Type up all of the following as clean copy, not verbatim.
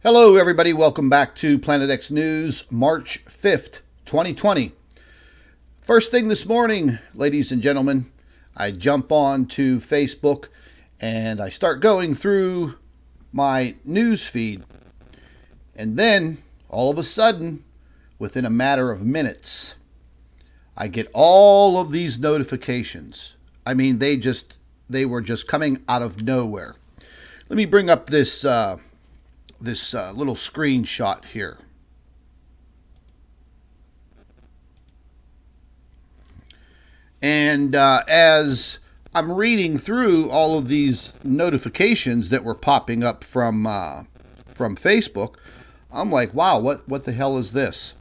Hello, everybody. Welcome back to Planet X News, March 5th, 2020. First thing this morning, ladies and gentlemen, I jump on to Facebook and I start going through my news feed. And then, all of a sudden, within a matter of minutes, I get all of these notifications. I mean, they were just coming out of nowhere. Let me bring up this little screenshot here. And as I'm reading through all of these notifications that were popping up from Facebook, I'm like, wow, what the hell is this?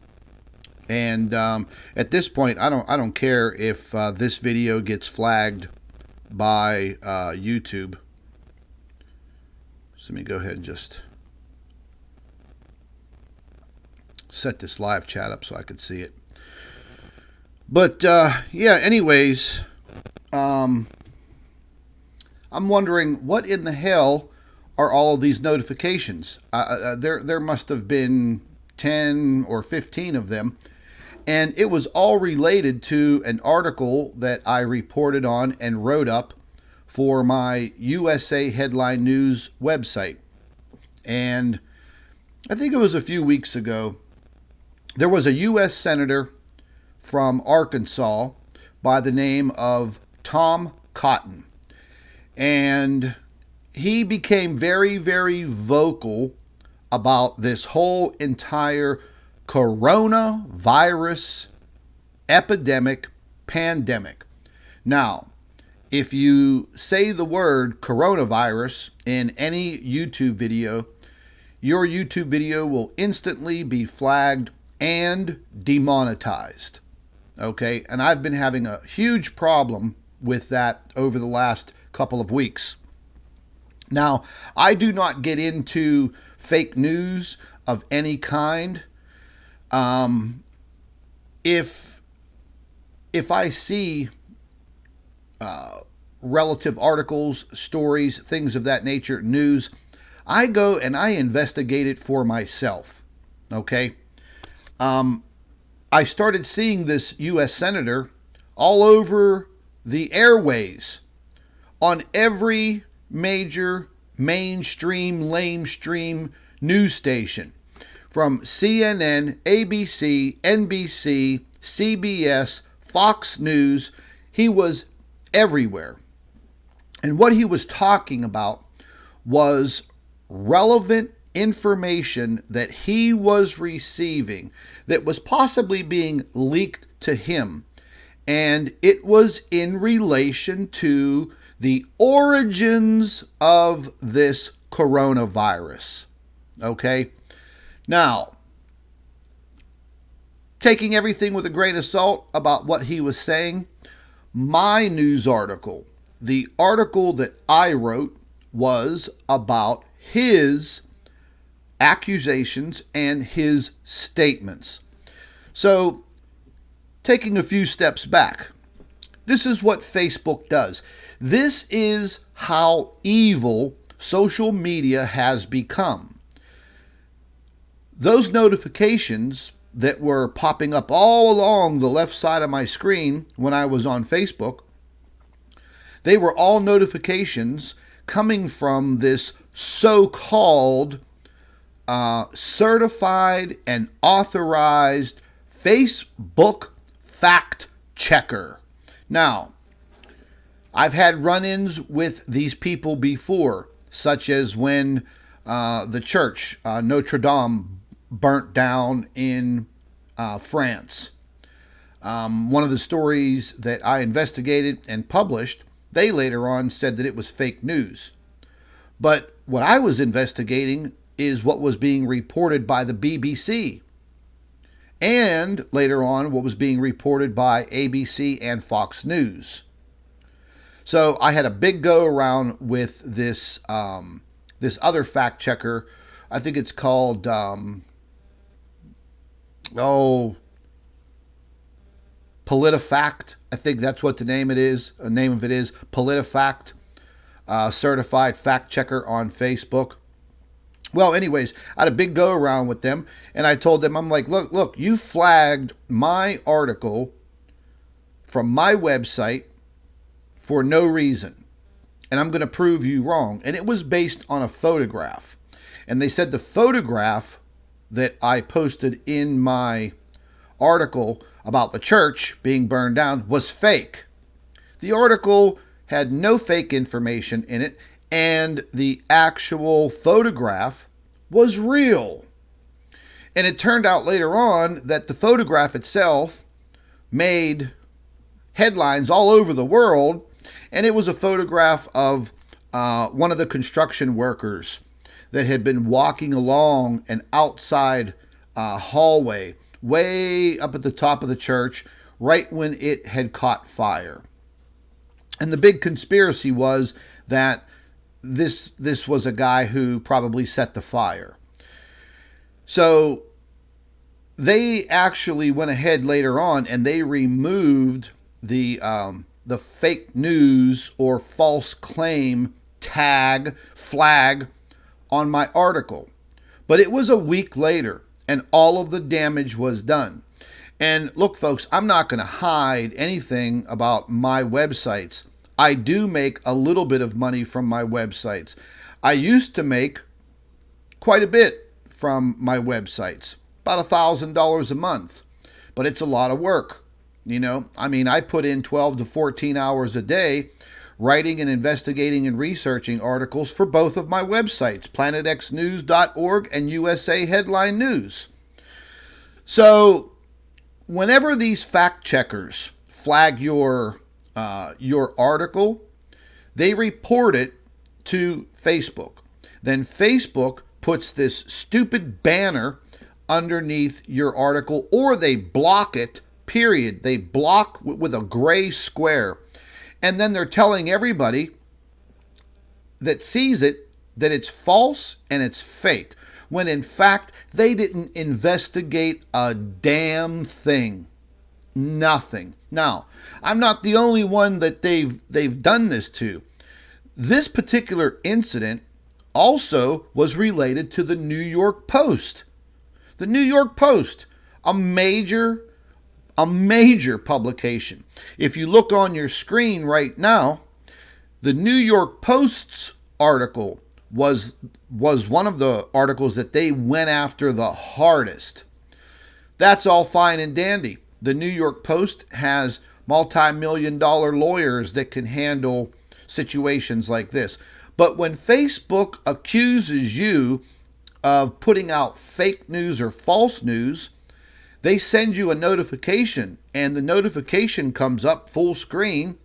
And at this point, I don't care if this video gets flagged by YouTube. So let me go ahead and just set this live chat up so I could see it. But yeah, anyways, I'm wondering what in the hell are all of these notifications? There must have been 10 or 15 of them, and it was all related to an article that I reported on and wrote up for my USA Headline News website. And I think it was a few weeks ago. There was a U.S. Senator from Arkansas by the name of Tom Cotton. And he became very, very vocal about this whole entire coronavirus pandemic. Now, if you say the word coronavirus in any YouTube video, your YouTube video will instantly be flagged and demonetized. Okay, and I've been having a huge problem with that over the last couple of weeks. Now, I do not get into fake news of any kind. If I see relative articles, stories, things of that nature, news, I go and I investigate it for myself. Okay. I started seeing this U.S. Senator all over the airways on every major mainstream, lamestream news station, from CNN, ABC, NBC, CBS, Fox News. He was everywhere. And what he was talking about was relevant information that he was receiving that was possibly being leaked to him. And it was in relation to the origins of this coronavirus. Okay? Now, taking everything with a grain of salt about what he was saying, my news article, the article that I wrote, was about his accusations and his statements. So, taking a few steps back, this is what Facebook does. This is how evil social media has become. Those notifications that were popping up all along the left side of my screen when I was on Facebook, they were all notifications coming from this so-called certified and authorized Facebook fact checker. Now, I've had run-ins with these people before, such as when the church, Notre Dame, burnt down in France. One of the stories that I investigated and published, they later on said that it was fake news. But what I was investigating is what was being reported by the BBC, and later on what was being reported by ABC and Fox News. So I had a big go around with this this other fact checker. I think it's called PolitiFact. I think that's what the name of it is. PolitiFact, certified fact checker on Facebook. Well, anyways, I had a big go around with them, and I told them, I'm like, look, you flagged my article from my website for no reason, and I'm going to prove you wrong. And it was based on a photograph. And they said the photograph that I posted in my article about the church being burned down was fake. The article had no fake information in it, and the actual photograph was real. And it turned out later on that the photograph itself made headlines all over the world, and it was a photograph of one of the construction workers that had been walking along an outside hallway way up at the top of the church right when it had caught fire. And the big conspiracy was that this was a guy who probably set the fire. So they actually went ahead later on and they removed the fake news or false claim flag on my article. But it was a week later and all of the damage was done. And look, folks, I'm not going to hide anything about my websites. I do make a little bit of money from my websites. I used to make quite a bit from my websites, about $1,000 a month, but it's a lot of work. I put in 12 to 14 hours a day writing and investigating and researching articles for both of my websites, planetxnews.org and USA Headline News. So whenever these fact checkers flag your article, they report it to Facebook. Then Facebook puts this stupid banner underneath your article, or they block it, period. They block with a gray square. And then they're telling everybody that sees it that it's false and it's fake, when in fact they didn't investigate a damn thing. Nothing. Now, I'm not the only one that they've done this to. This particular incident also was related to the New York Post. The New York Post, a major publication. If you look on your screen right now, the New York Post's article was one of the articles that they went after the hardest. That's all fine and dandy. The New York Post has multi-million-dollar lawyers that can handle situations like this. But when Facebook accuses you of putting out fake news or false news, they send you a notification, and the notification comes up full screen,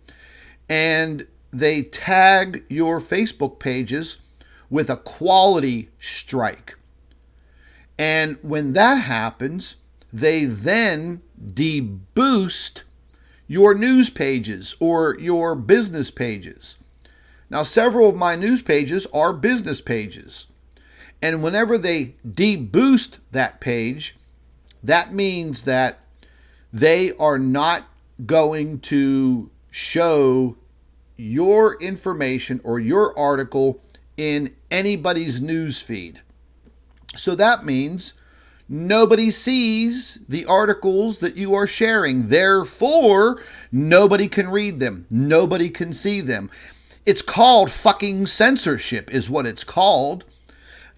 and they tag your Facebook pages with a quality strike. And when that happens, they then deboost your news pages or your business pages. Now, several of my news pages are business pages. And whenever they deboost that page, that means that they are not going to show your information or your article in anybody's news feed. So that means nobody sees the articles that you are sharing. Therefore, nobody can read them. Nobody can see them. It's called fucking censorship is what it's called.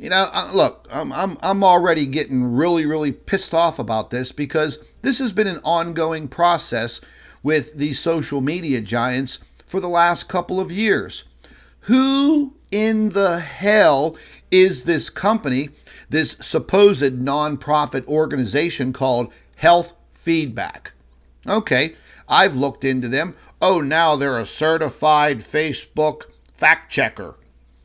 Look, I'm already getting really, really pissed off about this because this has been an ongoing process with these social media giants for the last couple of years. Who in the hell is this company, this supposed nonprofit organization called Health Feedback? Okay, I've looked into them. Oh, now they're a certified Facebook fact checker.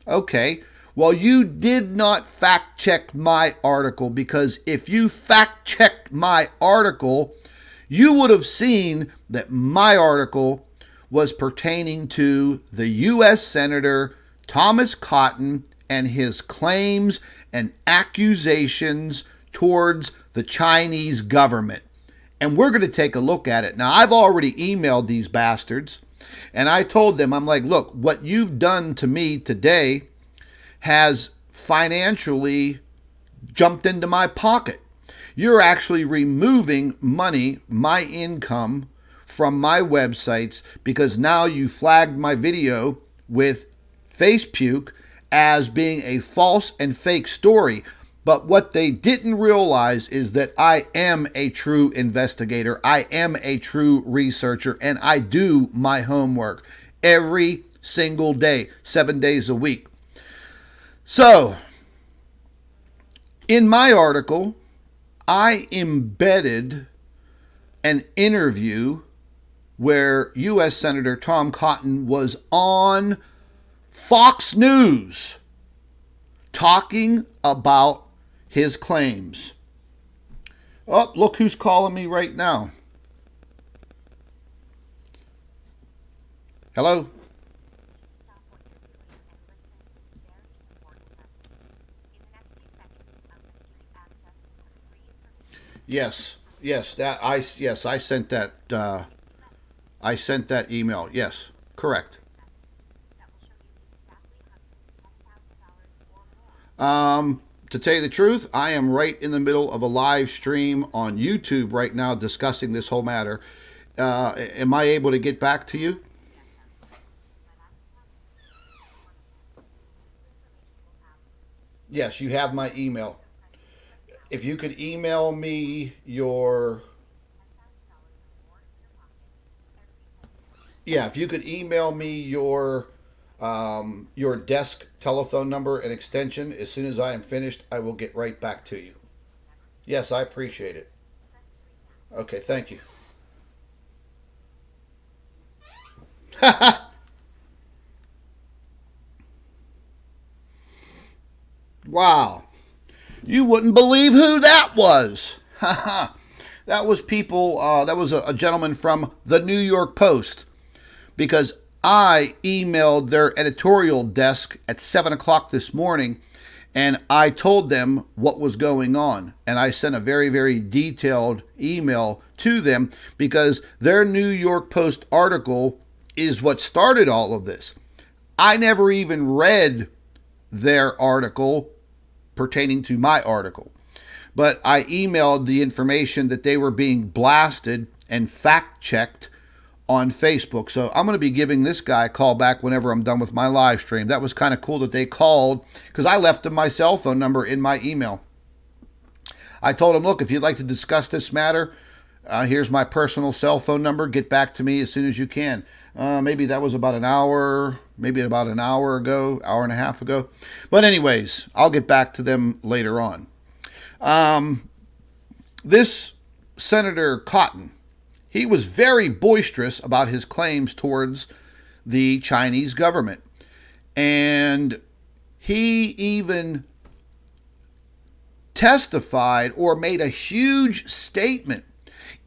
Okay. Well, you did not fact check my article, because if you fact checked my article, you would have seen that my article was pertaining to the U.S. Senator Thomas Cotton and his claims and accusations towards the Chinese government. And we're going to take a look at it. Now, I've already emailed these bastards, and I told them, I'm like, look, what you've done to me today has financially jumped into my pocket. You're actually removing money, my income, from my websites because now you flagged my video with FacePuke as being a false and fake story. But what they didn't realize is that I am a true investigator. I am a true researcher, and I do my homework every single day, 7 days a week. So, in my article, I embedded an interview where U.S. Senator Tom Cotton was on Fox News talking about his claims. Oh, look who's calling me right now. Hello? Yes, I sent that. I sent that email. Yes, correct. To tell you the truth, I am right in the middle of a live stream on YouTube right now discussing this whole matter. Am I able to get back to you? Yes, you have my email. If you could email me your Yeah, if you could email me your desk telephone number and extension as soon as I am finished, I will get right back to you. Yes, I appreciate it. Okay, thank you. Wow. You wouldn't believe who that was. That was that was a gentleman from the New York Post, because I emailed their editorial desk at 7 o'clock this morning and I told them what was going on. And I sent a very, very detailed email to them because their New York Post article is what started all of this. I never even read their article pertaining to my article, but I emailed the information that they were being blasted and fact-checked on Facebook. So I'm going to be giving this guy a call back whenever I'm done with my live stream. That was kind of cool that they called because I left them my cell phone number in my email. I told them, look, if you'd like to discuss this matter, here's my personal cell phone number. Get back to me as soon as you can. Maybe that was about an hour ago, hour and a half ago. But anyways, I'll get back to them later on. This Senator Cotton, he was very boisterous about his claims towards the Chinese government. And he even testified or made a huge statement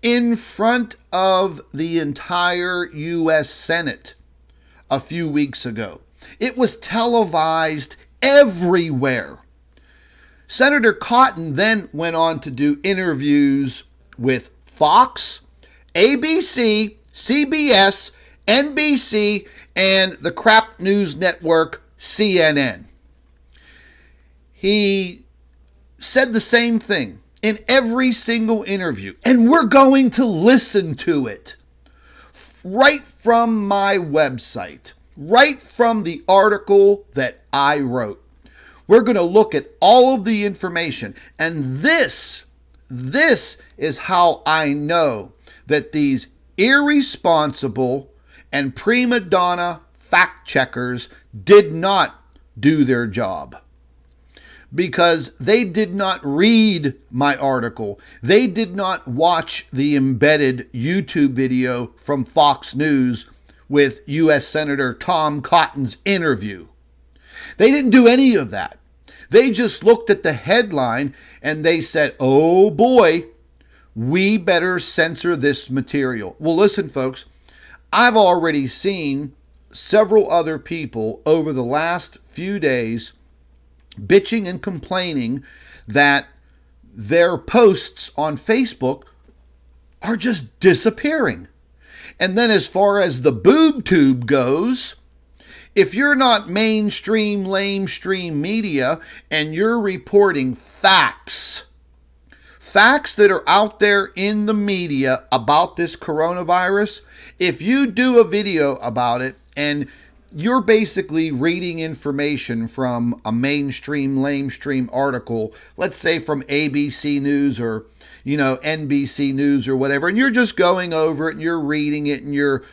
in front of the entire U.S. Senate a few weeks ago. It was televised everywhere. Senator Cotton then went on to do interviews with Fox, ABC, CBS, NBC, and the crap news network CNN. He said the same thing in every single interview, and we're going to listen to it right from my website, right from the article that I wrote. We're going to look at all of the information, and this is how I know that these irresponsible and prima donna fact checkers did not do their job. Because they did not read my article. They did not watch the embedded YouTube video from Fox News with U.S. Senator Tom Cotton's interview. They didn't do any of that. They just looked at the headline and they said, oh boy, we better censor this material. Well, listen, folks, I've already seen several other people over the last few days bitching and complaining that their posts on Facebook are just disappearing. And then as far as the boob tube goes, If you're not mainstream, lamestream media and you're reporting facts that are out there in the media about this coronavirus, if you do a video about it and you're basically reading information from a mainstream, lamestream article, let's say from ABC News or, NBC News or whatever, and you're just going over it and you're reading it and you're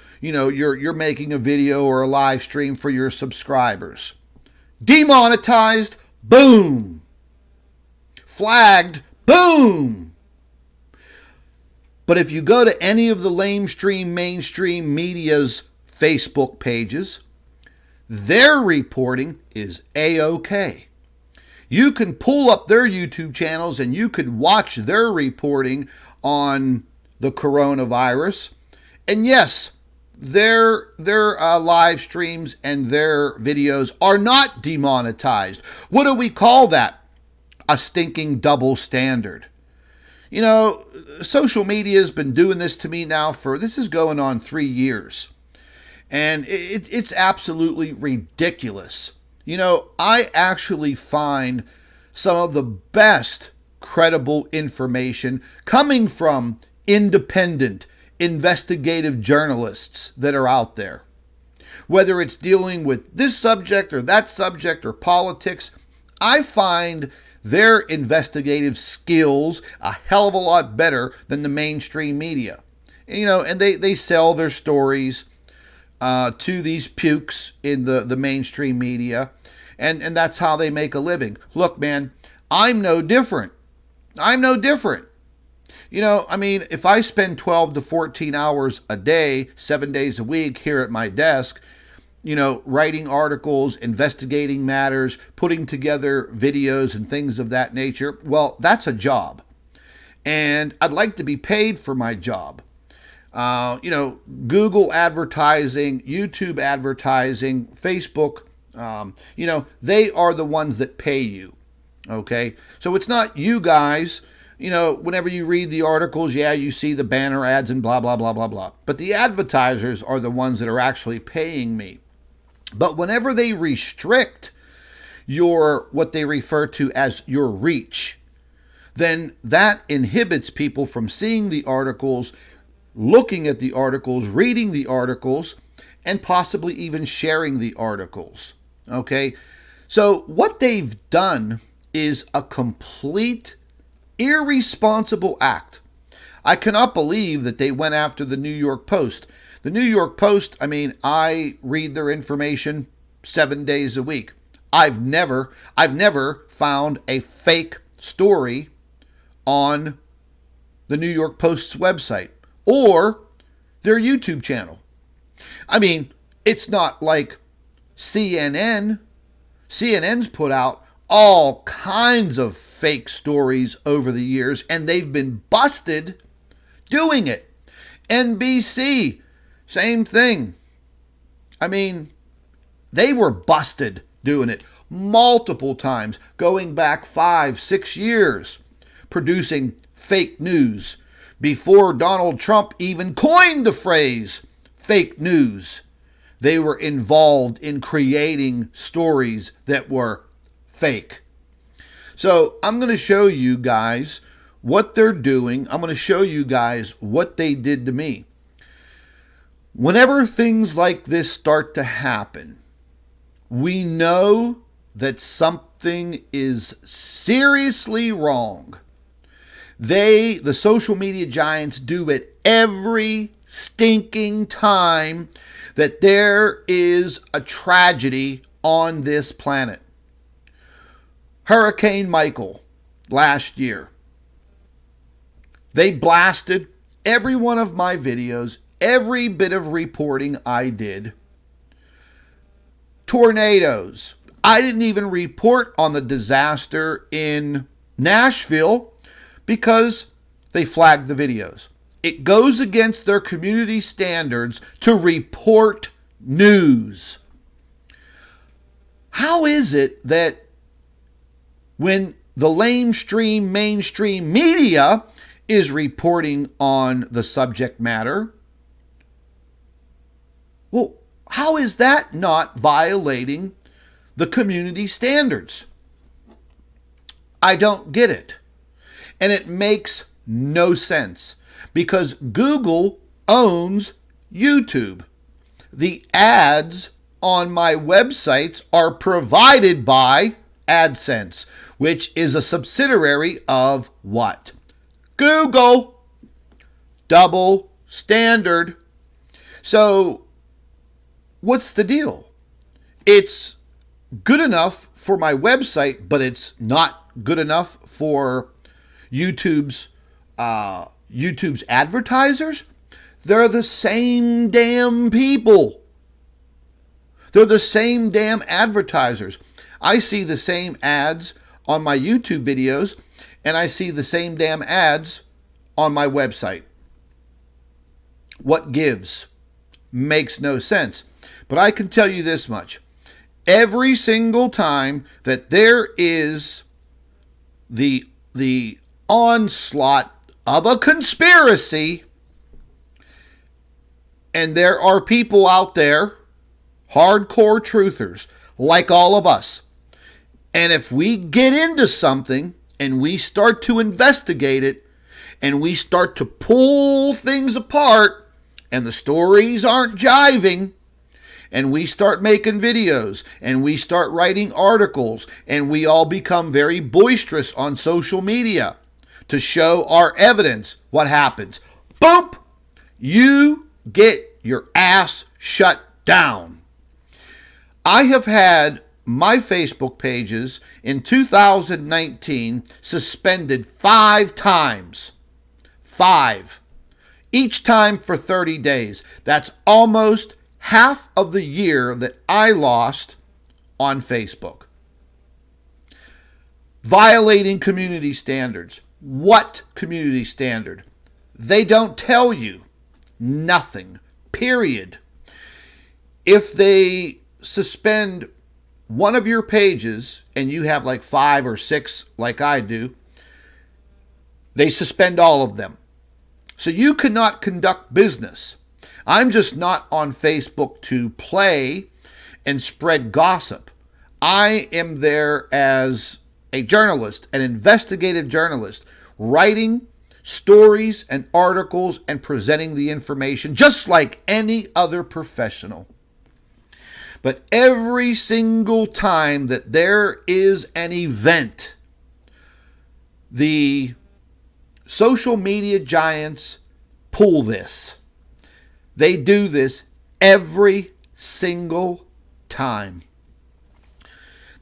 making a video or a live stream for your subscribers. Demonetized, boom. Flagged, boom. But if you go to any of the lamestream, mainstream media's Facebook pages, their reporting is A-OK. You can pull up their YouTube channels and you could watch their reporting on the coronavirus. And yes, their live streams and their videos are not demonetized. What do we call that? A stinking double standard. Social media has been doing this to me now this is going on 3 years. And it's absolutely ridiculous. I actually find some of the best credible information coming from independent, investigative journalists that are out there. Whether it's dealing with this subject or that subject or politics, I find their investigative skills a hell of a lot better than the mainstream media. And they sell their stories to these pukes in the mainstream media, and that's how they make a living. Look, man, I'm no different. If I spend 12 to 14 hours a day, 7 days a week here at my desk, writing articles, investigating matters, putting together videos and things of that nature, well, that's a job. And I'd like to be paid for my job. Google advertising, YouTube advertising, Facebook, they are the ones that pay you. Okay. So it's not you guys, whenever you read the articles, you see the banner ads and blah, blah, blah, blah, blah. But the advertisers are the ones that are actually paying me. But whenever they restrict what they refer to as your reach, then that inhibits people from seeing the articles, looking at the articles, reading the articles, and possibly even sharing the articles. Okay? So what they've done is a complete irresponsible act. I cannot believe that they went after the New York Post. The New York Post, I read their information 7 days a week. I've never found a fake story on the New York Post's website or their YouTube channel. It's not like CNN. CNN's put out all kinds of fake stories over the years, and they've been busted doing it. NBC, same thing. They were busted doing it multiple times, going back 5-6 years, producing fake news before Donald Trump even coined the phrase fake news. They were involved in creating stories that were fake. So I'm going to show you guys what they're doing. I'm going to show you guys what they did to me. Whenever things like this start to happen, we know that something is seriously wrong. The social media giants, do it every stinking time that there is a tragedy on this planet. Hurricane Michael last year. They blasted every one of my videos, every bit of reporting I did. Tornadoes. I didn't even report on the disaster in Nashville because they flagged the videos. It goes against their community standards to report news. How is it that when the mainstream media is reporting on the subject matter, well, How is that not violating the community standards? I don't get it. And it makes no sense because Google owns YouTube. The ads on my websites are provided by AdSense, which is a subsidiary of what? Google. Double standard. So, what's the deal? It's good enough for my website, but it's not good enough for YouTube's advertisers. They're the same damn people. They're the same damn advertisers. I see the same ads on my YouTube videos, and I see the same damn ads on my website. What gives? Makes no sense. But I can tell you this much. Every single time that there is the onslaught of a conspiracy, and there are people out there, hardcore truthers, like all of us. And if we get into something and we start to investigate it and we start to pull things apart and the stories aren't jiving, and we start making videos and we start writing articles and we all become very boisterous on social media to show our evidence, what happens? Boop! You get your ass shut down. I have had my Facebook pages in 2019 suspended 5 times. 5. Each time for 30 days. That's almost half of the year that I lost on Facebook. Violating community standards. What community standard? They don't tell you. Nothing. Period. If they suspend one of your pages and you have like 5 or 6 like I do, they suspend all of them. So you cannot conduct business. I'm just not on Facebook to play and spread gossip. I am there as a journalist, an investigative journalist, writing stories and articles and presenting the information just like any other professional. But every single time that there is an event, the social media giants pull this. They do this every single time.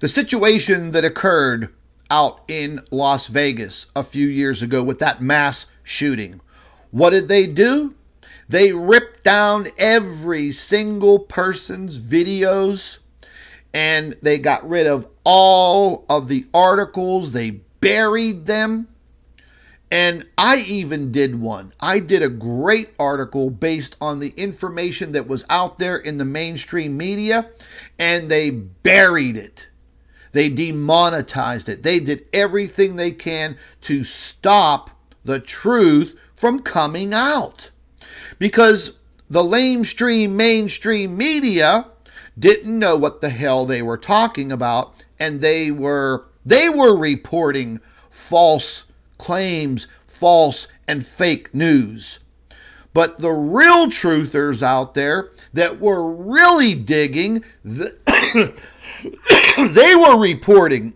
The situation that occurred out in Las Vegas a few years ago with that mass shooting, what did they do? They ripped down every single person's videos and they got rid of all of the articles. They buried them. And I even did one. I did a great article based on the information that was out there in the mainstream media, and they buried it. They demonetized it. They did everything they can to stop the truth from coming out. Because the mainstream media didn't know what the hell they were talking about, and they were reporting false claims, false and fake news. But the real truthers out there that were really digging, they were reporting,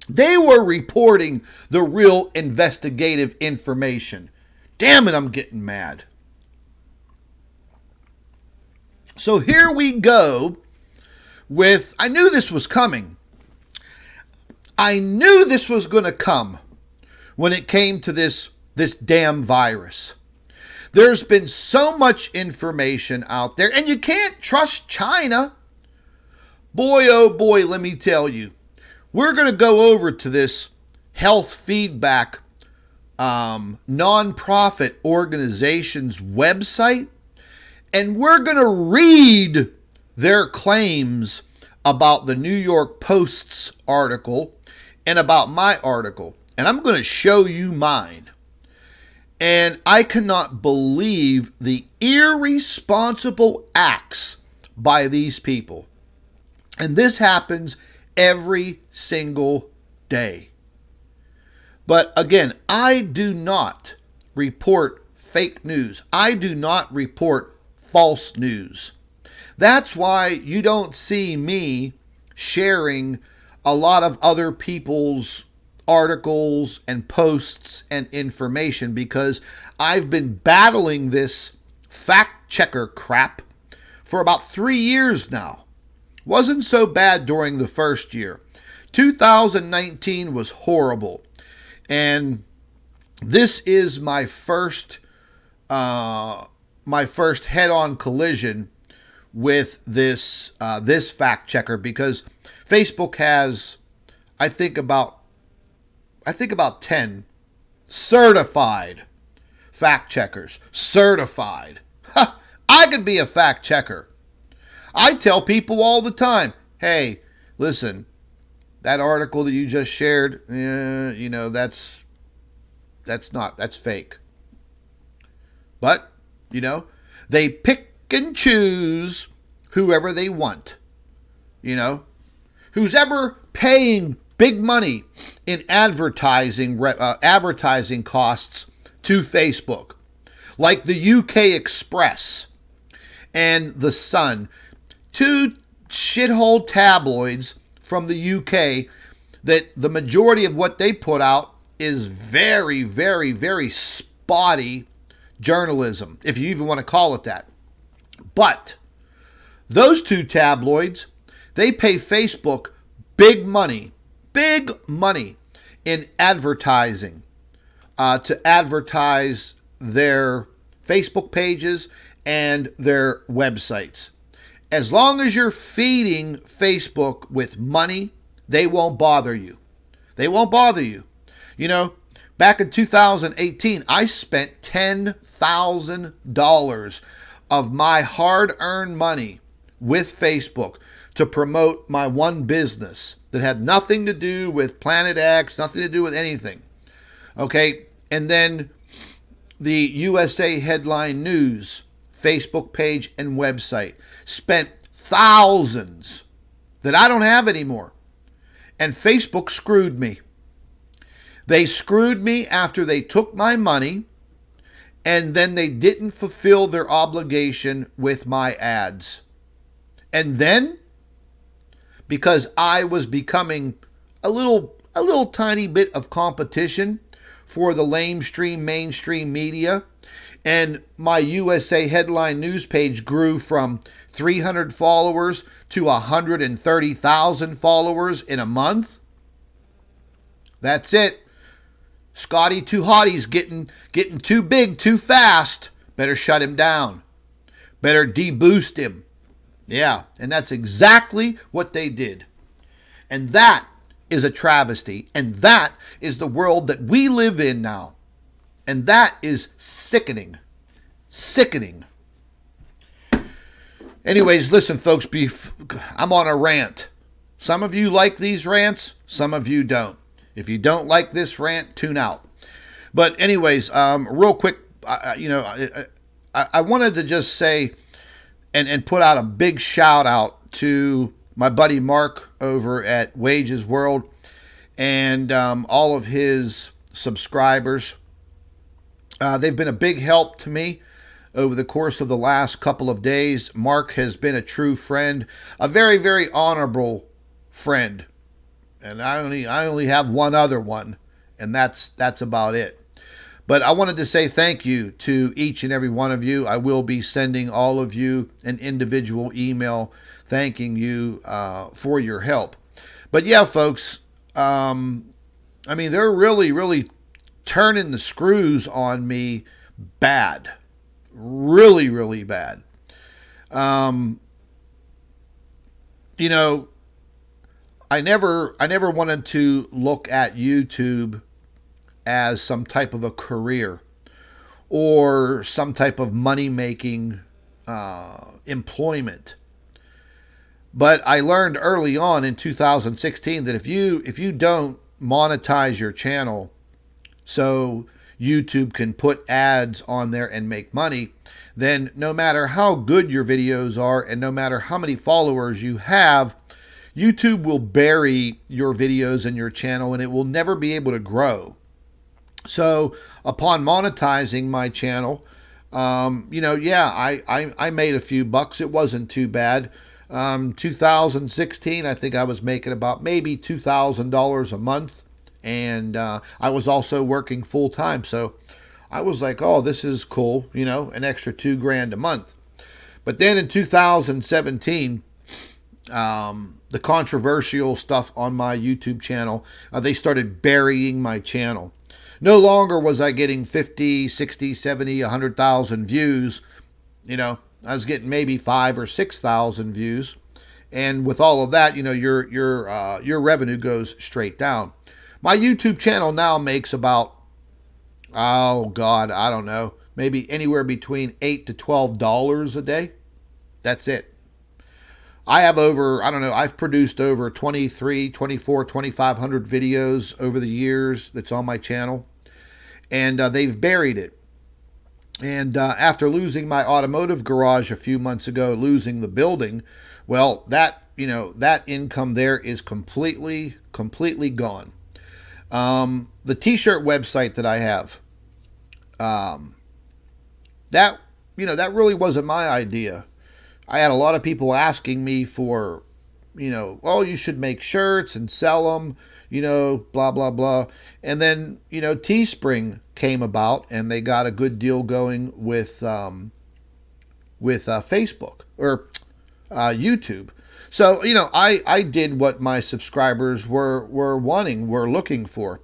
they were reporting the real investigative information. Damn it, I'm getting mad. So here we go with, I knew this was coming. I knew this was going to come when it came to this damn virus. There's been so much information out there, and you can't trust China. Boy, oh boy, let me tell you. We're going to go over to this health feedback nonprofit organization's website, and we're going to read their claims about the New York Post's article and about my article. And I'm going to show you mine. And I cannot believe the irresponsible acts by these people. And this happens every single day. But again, I do not report fake news. I do not report false news. That's why you don't see me sharing a lot of other people's articles and posts and information, because I've been battling this fact checker crap for about 3 years now. Wasn't so bad during the first year. 2019 was horrible. And this is my first head-on collision with this fact checker, because Facebook has, I think about 10 certified fact checkers. Certified. I could be a fact checker. I tell people all the time, hey, listen, that article that you just shared, that's fake. But, they pick and choose whoever they want. Who's ever paying big money in advertising costs to Facebook, like the UK Express and the Sun, two shithole tabloids from the UK that the majority of what they put out is very, very, very spotty journalism, if you even want to call it that. But those two tabloids, they pay Facebook big money in advertising to advertise their Facebook pages and their websites. As long as you're feeding Facebook with money, they won't bother you. They won't bother you. Back in 2018, I spent $10,000 of my hard-earned money with Facebook to promote my one business that had nothing to do with Planet X, nothing to do with anything. Okay? And then the USA Headline News Facebook page and website spent thousands that I don't have anymore. And Facebook screwed me. They screwed me after they took my money, and then they didn't fulfill their obligation with my ads. And then, because I was becoming a little tiny bit of competition for the lamestream mainstream media, and my USA Headline News page grew from 300 followers to 130,000 followers in a month. That's it. Scotty Too Hotty's getting too big too fast. Better shut him down. Better deboost him. Yeah, and that's exactly what they did. And that is a travesty. And that is the world that we live in now. And that is sickening. Sickening. Anyways, listen, folks, I'm on a rant. Some of you like these rants. Some of you don't. If you don't like this rant, tune out. But anyways, real quick, I wanted to just say and put out a big shout out to my buddy Mark over at Wages World and all of his subscribers. They've been a big help to me over the course of the last couple of days. Mark has been a true friend, a very, very honorable friend. And I only have one other one, and that's about it. But I wanted to say thank you to each and every one of you. I will be sending all of you an individual email thanking you for your help. But yeah, folks, they're really, really turning the screws on me bad. Really, really bad. I never wanted to look at YouTube as some type of a career or some type of money-making employment. But I learned early on in 2016 that if you don't monetize your channel so YouTube can put ads on there and make money, then no matter how good your videos are and no matter how many followers you have, YouTube will bury your videos in your channel and it will never be able to grow. So upon monetizing my channel, I made a few bucks. It wasn't too bad. 2016, I think I was making about maybe $2,000 a month. And I was also working full time. So I was like, oh, this is cool, an extra $2,000 a month. But then in 2017, the controversial stuff on my YouTube channel, they started burying my channel. No longer was I getting 50, 60, 70, 100,000 views. I was getting maybe 5,000 or 6,000 views. And with all of that, your revenue goes straight down. My YouTube channel now makes about, I don't know, maybe anywhere between $8 to $12 a day. That's it. I have I've produced over 23, 24, 2,500 videos over the years that's on my channel. And they've buried it. And after losing my automotive garage a few months ago, losing the building, well, that income there is completely gone. The t-shirt website that I have, that really wasn't my idea. I had a lot of people asking me for, you should make shirts and sell them, blah, blah, blah. And then, Teespring came about and they got a good deal going with Facebook or YouTube. So, I did what my subscribers were looking for.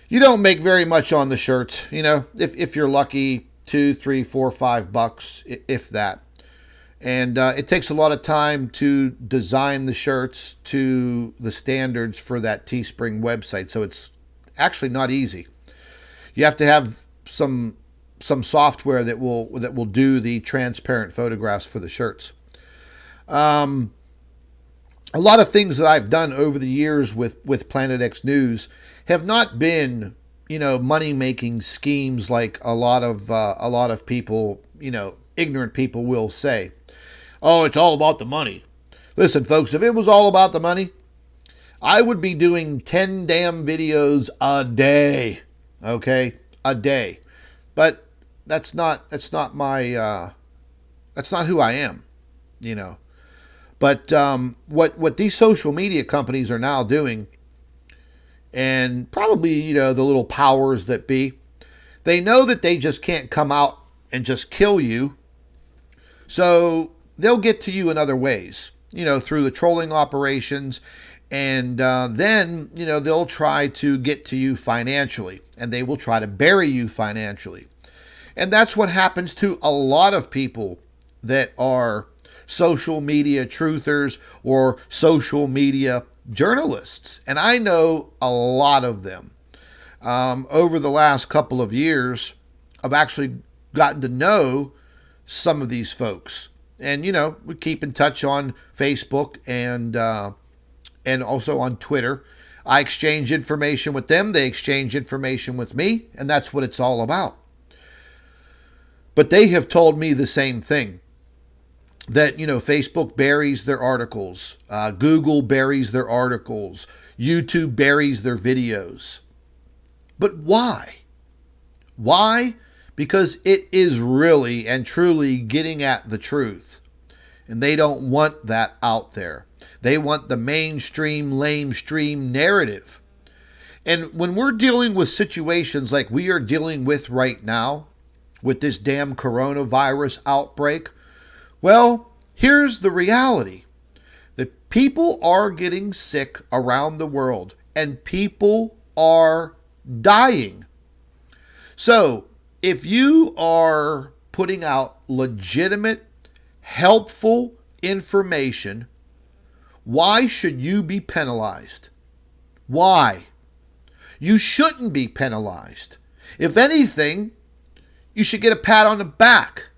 You don't make very much on the shirts, if you're lucky, $2, $3, $4, $5, if that. And it takes a lot of time to design the shirts to the standards for that Teespring website. So it's actually not easy. You have to have some software that will do the transparent photographs for the shirts. A lot of things that I've done over the years with Planet X News have not been, money-making schemes like a lot of people, ignorant people will say. Oh, it's all about the money. Listen, folks, if it was all about the money, I would be doing 10 damn videos a day. Okay? A day. But that's not my that's not who I am, But what these social media companies are now doing, and probably, the little powers that be, they know that they just can't come out and just kill you. So they'll get to you in other ways, through the trolling operations. And then, they'll try to get to you financially, and they will try to bury you financially. And that's what happens to a lot of people that are social media truthers or social media journalists. And I know a lot of them. Over the last couple of years, I've actually gotten to know some of these folks. And, we keep in touch on Facebook and also on Twitter. I exchange information with them. They exchange information with me. And that's what it's all about. But they have told me the same thing. That, Facebook buries their articles. Google buries their articles. YouTube buries their videos. But why? Why? Because it is really and truly getting at the truth. And they don't want that out there. They want the mainstream, lamestream narrative. And when we're dealing with situations like we are dealing with right now, with this damn coronavirus outbreak, well, here's the reality. That people are getting sick around the world and people are dying. So, if you are putting out legitimate, helpful information, why should you be penalized? Why? You shouldn't be penalized. If anything, you should get a pat on the back.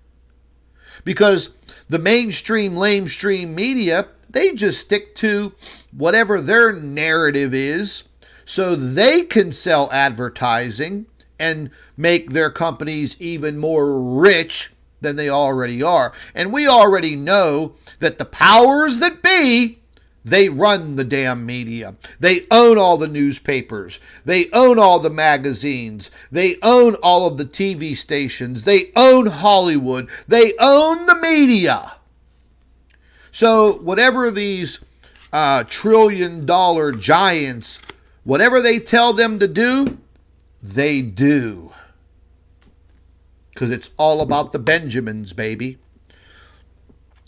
Because the mainstream, lamestream media, they just stick to whatever their narrative is so they can sell advertising and make their companies even more rich than they already are. And we already know that the powers that be, they run the damn media. They own all the newspapers. They own all the magazines. They own all of the TV stations. They own Hollywood. They own the media. So whatever these trillion-dollar giants, whatever they tell them to do, they do. Because it's all about the Benjamins, baby.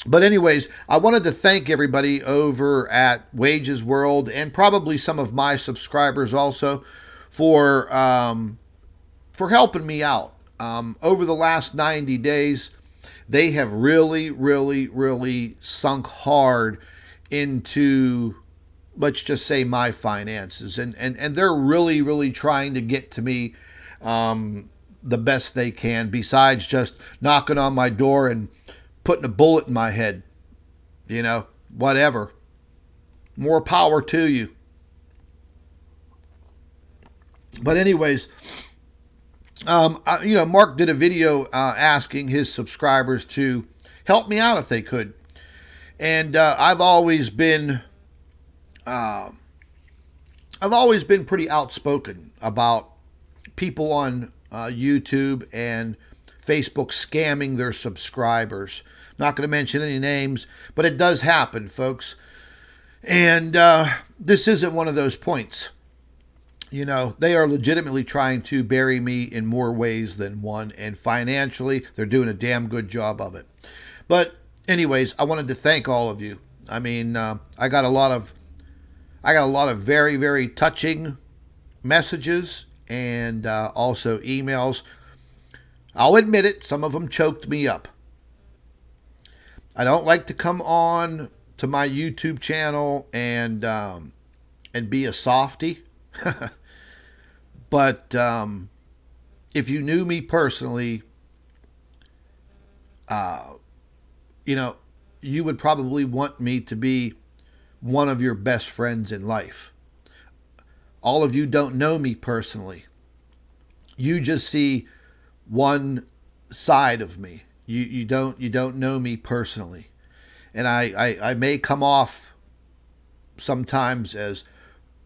But anyways, I wanted to thank everybody over at Wages World and probably some of my subscribers also for helping me out. Over the last 90 days, they have really sunk hard into, let's just say, my finances. And they're really trying to get to me the best they can, besides just knocking on my door and putting a bullet in my head. You know, whatever. More power to you. But anyways, Mark did a video asking his subscribers to help me out if they could. And I've always been pretty outspoken about people on YouTube and Facebook scamming their subscribers. Not going to mention any names, but it does happen, folks. And this isn't one of those points. You know, they are legitimately trying to bury me in more ways than one, and financially, they're doing a damn good job of it. But anyways, I wanted to thank all of you. I mean, I got a lot of very touching messages and also emails. I'll admit it, some of them choked me up. I don't like to come on to my YouTube channel and be a softy. But if you knew me personally, you would probably want me to be one of your best friends in life. All of you don't know me personally. You just see one side of me. You don't know me personally. And I may come off sometimes as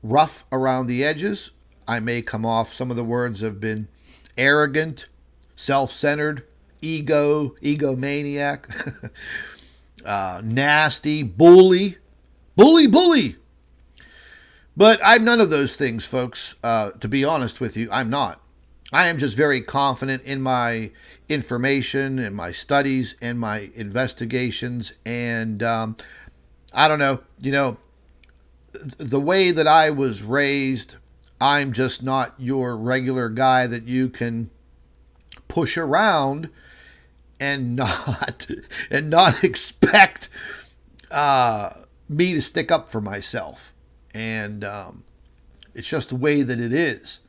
rough around the edges. I may come off, some of the words have been arrogant, self-centered, egomaniac, nasty, bully. But I'm none of those things, folks. To be honest with you, I'm not. I am just very confident in my information and my studies and my investigations. And I don't know, the way that I was raised, I'm just not your regular guy that you can push around and not expect me to stick up for myself. And it's just the way that it is.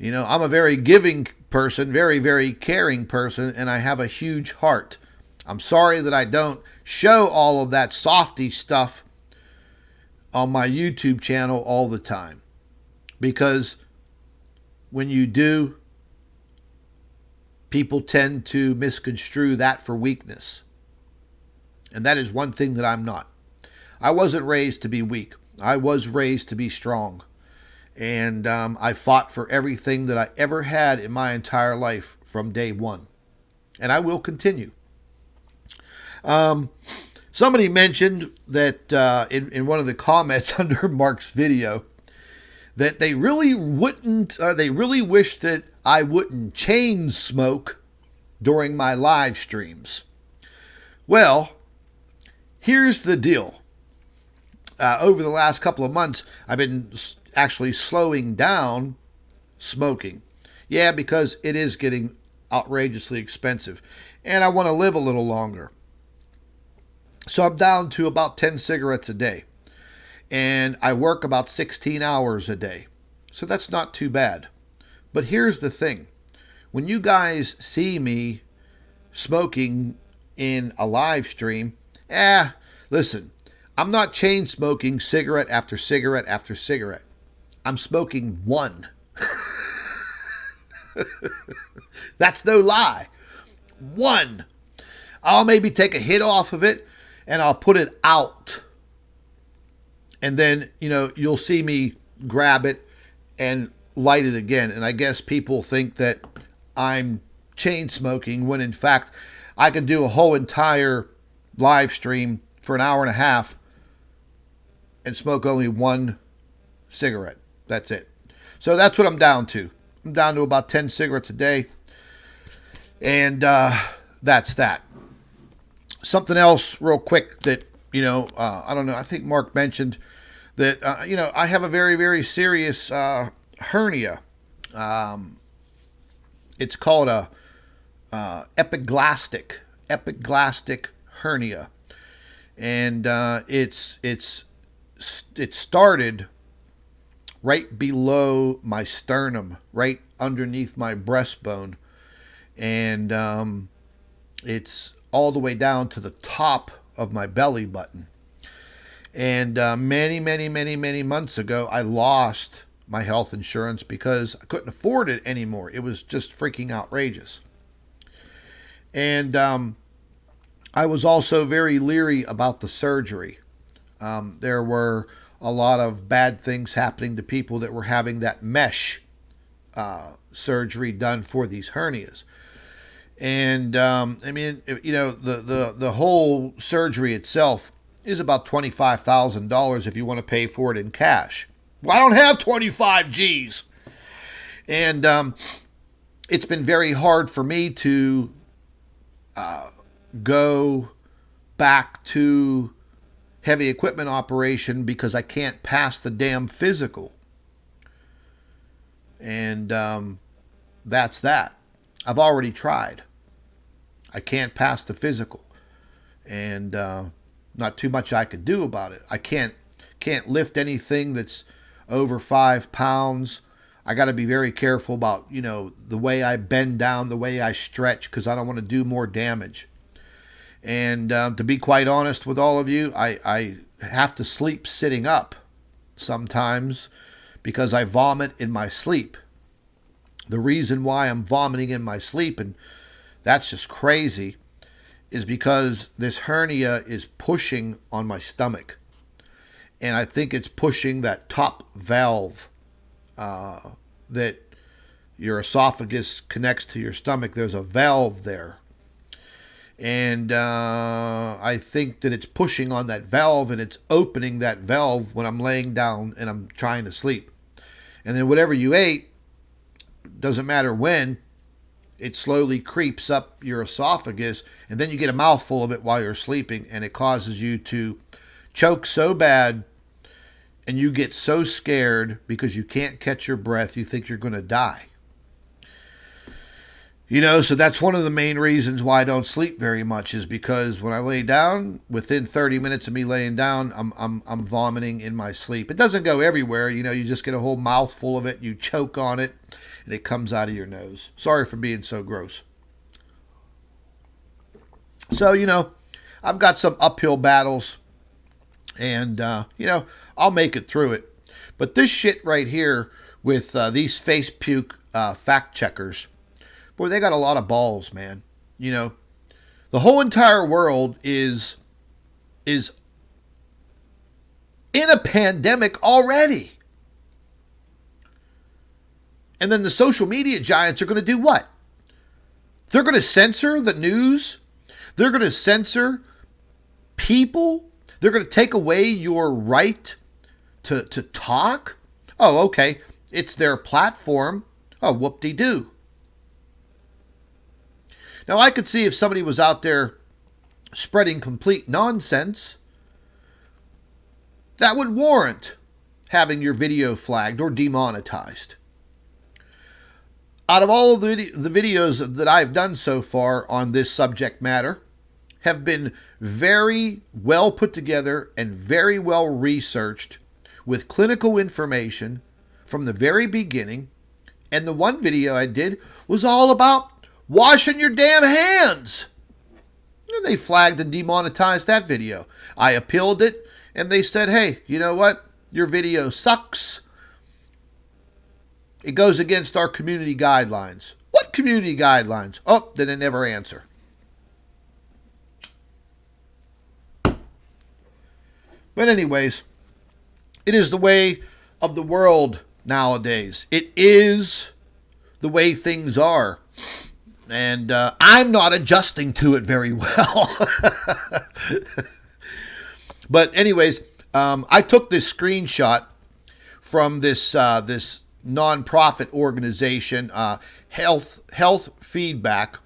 I'm a very giving person, very caring person, and I have a huge heart. I'm sorry that I don't show all of that softy stuff on my YouTube channel all the time. Because when you do, people tend to misconstrue that for weakness. And that is one thing that I'm not. I wasn't raised to be weak. I was raised to be strong. And I fought for everything that I ever had in my entire life from day one. And I will continue. Somebody mentioned that in one of the comments under Mark's video that they really wish that I wouldn't chain smoke during my live streams. Well, here's the deal. Over the last couple of months, I've been actually slowing down smoking. Yeah, because it is getting outrageously expensive. And I want to live a little longer. So I'm down to about 10 cigarettes a day. And I work about 16 hours a day. So that's not too bad. But here's the thing. When you guys see me smoking in a live stream, listen, I'm not chain smoking cigarette after cigarette after cigarette. I'm smoking one. That's no lie. One. I'll maybe take a hit off of it and I'll put it out. And then, you'll see me grab it and light it again. And I guess people think that I'm chain smoking when in fact I could do a whole entire live stream for an hour and a half and smoke only one cigarette. That's it. So that's what I'm down to. I'm down to about 10 cigarettes a day. And that's that. Something else real quick that, I don't know, I think Mark mentioned that, I have a very, very serious hernia. It's called a epiglastic hernia. And it started right below my sternum, right underneath my breastbone. And it's all the way down to the top of my belly button. And many months ago, I lost my health insurance because I couldn't afford it anymore. It was just freaking outrageous. And I was also very leery about the surgery. There were a lot of bad things happening to people that were having that mesh surgery done for these hernias. And the whole surgery itself is about $25,000 if you want to pay for it in cash. Well, I don't have 25 G's. And it's been very hard for me to go back to heavy equipment operation because I can't pass the damn physical. And that's that. I've already tried. I can't pass the physical. And not too much I could do about it. I can't lift anything that's over 5 pounds. I got to be very careful about, the way I bend down, the way I stretch, because I don't want to do more damage. And to be quite honest with all of you, I have to sleep sitting up sometimes because I vomit in my sleep. The reason why I'm vomiting in my sleep, and that's just crazy, is because this hernia is pushing on my stomach. And I think it's pushing that top valve that your esophagus connects to your stomach. There's a valve there. And I think that it's pushing on that valve and it's opening that valve when I'm laying down and I'm trying to sleep. And then whatever you ate, doesn't matter when, it slowly creeps up your esophagus, and then you get a mouthful of it while you're sleeping, and it causes you to choke so bad, and you get so scared because you can't catch your breath, you think you're going to die. So that's one of the main reasons why I don't sleep very much, is because when I lay down, within 30 minutes of me laying down, I'm vomiting in my sleep. It doesn't go everywhere, you just get a whole mouthful of it, you choke on it, and it comes out of your nose. Sorry for being so gross. So, I've got some uphill battles, and, I'll make it through it. But this shit right here with these face puke fact checkers, boy, they got a lot of balls, man. The whole entire world is in a pandemic already. And then the social media giants are going to do what? They're going to censor the news. They're going to censor people. They're going to take away your right to talk. Oh, okay. It's their platform. Oh, whoop-de-doo. Now, I could see if somebody was out there spreading complete nonsense, that would warrant having your video flagged or demonetized. Out of all of the videos that I've done so far on this subject matter, have been very well put together and very well researched with clinical information from the very beginning. And the one video I did was all about washing your damn hands. And they flagged and demonetized that video. I appealed it, and they said, hey, you know what? Your video sucks. it goes against our community guidelines. What community guidelines? Oh, then they never answer. But anyways, it is the way of the world nowadays. It is the way things are. And I'm not adjusting to it very well. But anyways, I took this screenshot from this this nonprofit organization, Health Feedback,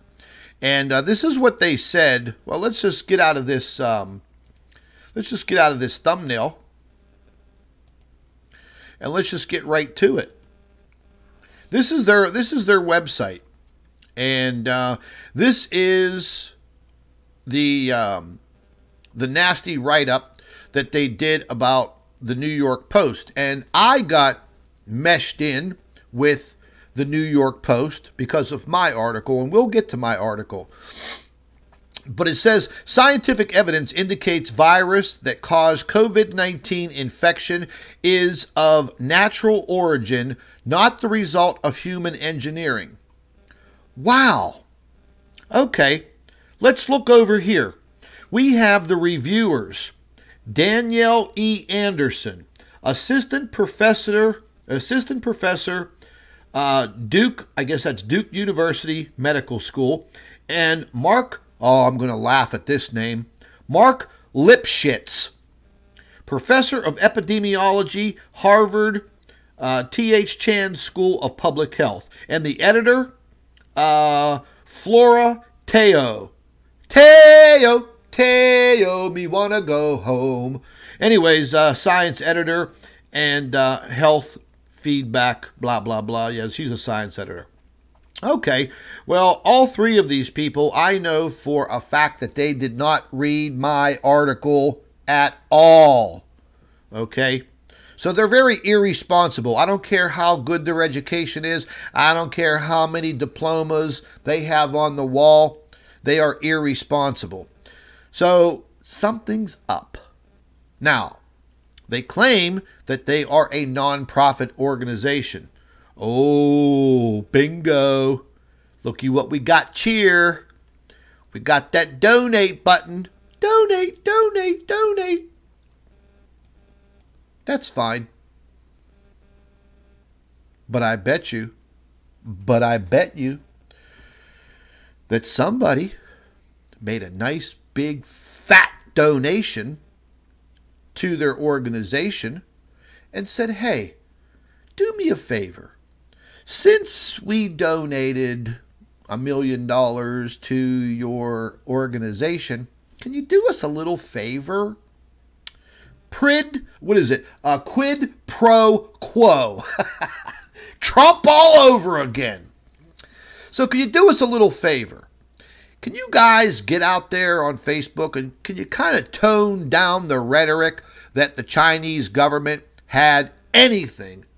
and this is what they said. Well, let's just get out of this. Let's just get out of this thumbnail, and let's just get right to it. This is their website, and this is the nasty write-up that they did about the New York Post. And I got meshed in with the New York Post because of my article, and we'll get to my article. But it says, scientific evidence indicates virus that caused COVID-19 infection is of natural origin, not the result of human engineering. Wow. Okay, let's look over here. We have the reviewers. Danielle E. Anderson, assistant professor, Duke, I guess that's Duke University Medical School, and Mark, I'm going to laugh at this name, Mark Lipschitz, professor of epidemiology, Harvard T.H. Chan School of Public Health, and the editor, Flora Teo, me wanna go home. Anyways, science editor and health feedback, blah, blah, blah. Yeah, she's a science editor. Okay, well, all three of these people, I know for a fact that they did not read my article at all. Okay, so they're very irresponsible. I don't care how good their education is. I don't care how many diplomas they have on the wall. They are irresponsible. So something's up. Now, they claim that they are a nonprofit organization. Oh, bingo. Looky what we got, cheer. We got that donate button. Donate, donate, donate. That's fine. But I bet you that somebody made a nice big fat donation to their organization and said, hey, do me a favor. Since we donated $1 million to your organization, can you do us a little favor? Quid pro quo. Trump all over again. So can you do us a little favor? Can you guys get out there on Facebook and can you kind of tone down the rhetoric that the Chinese government had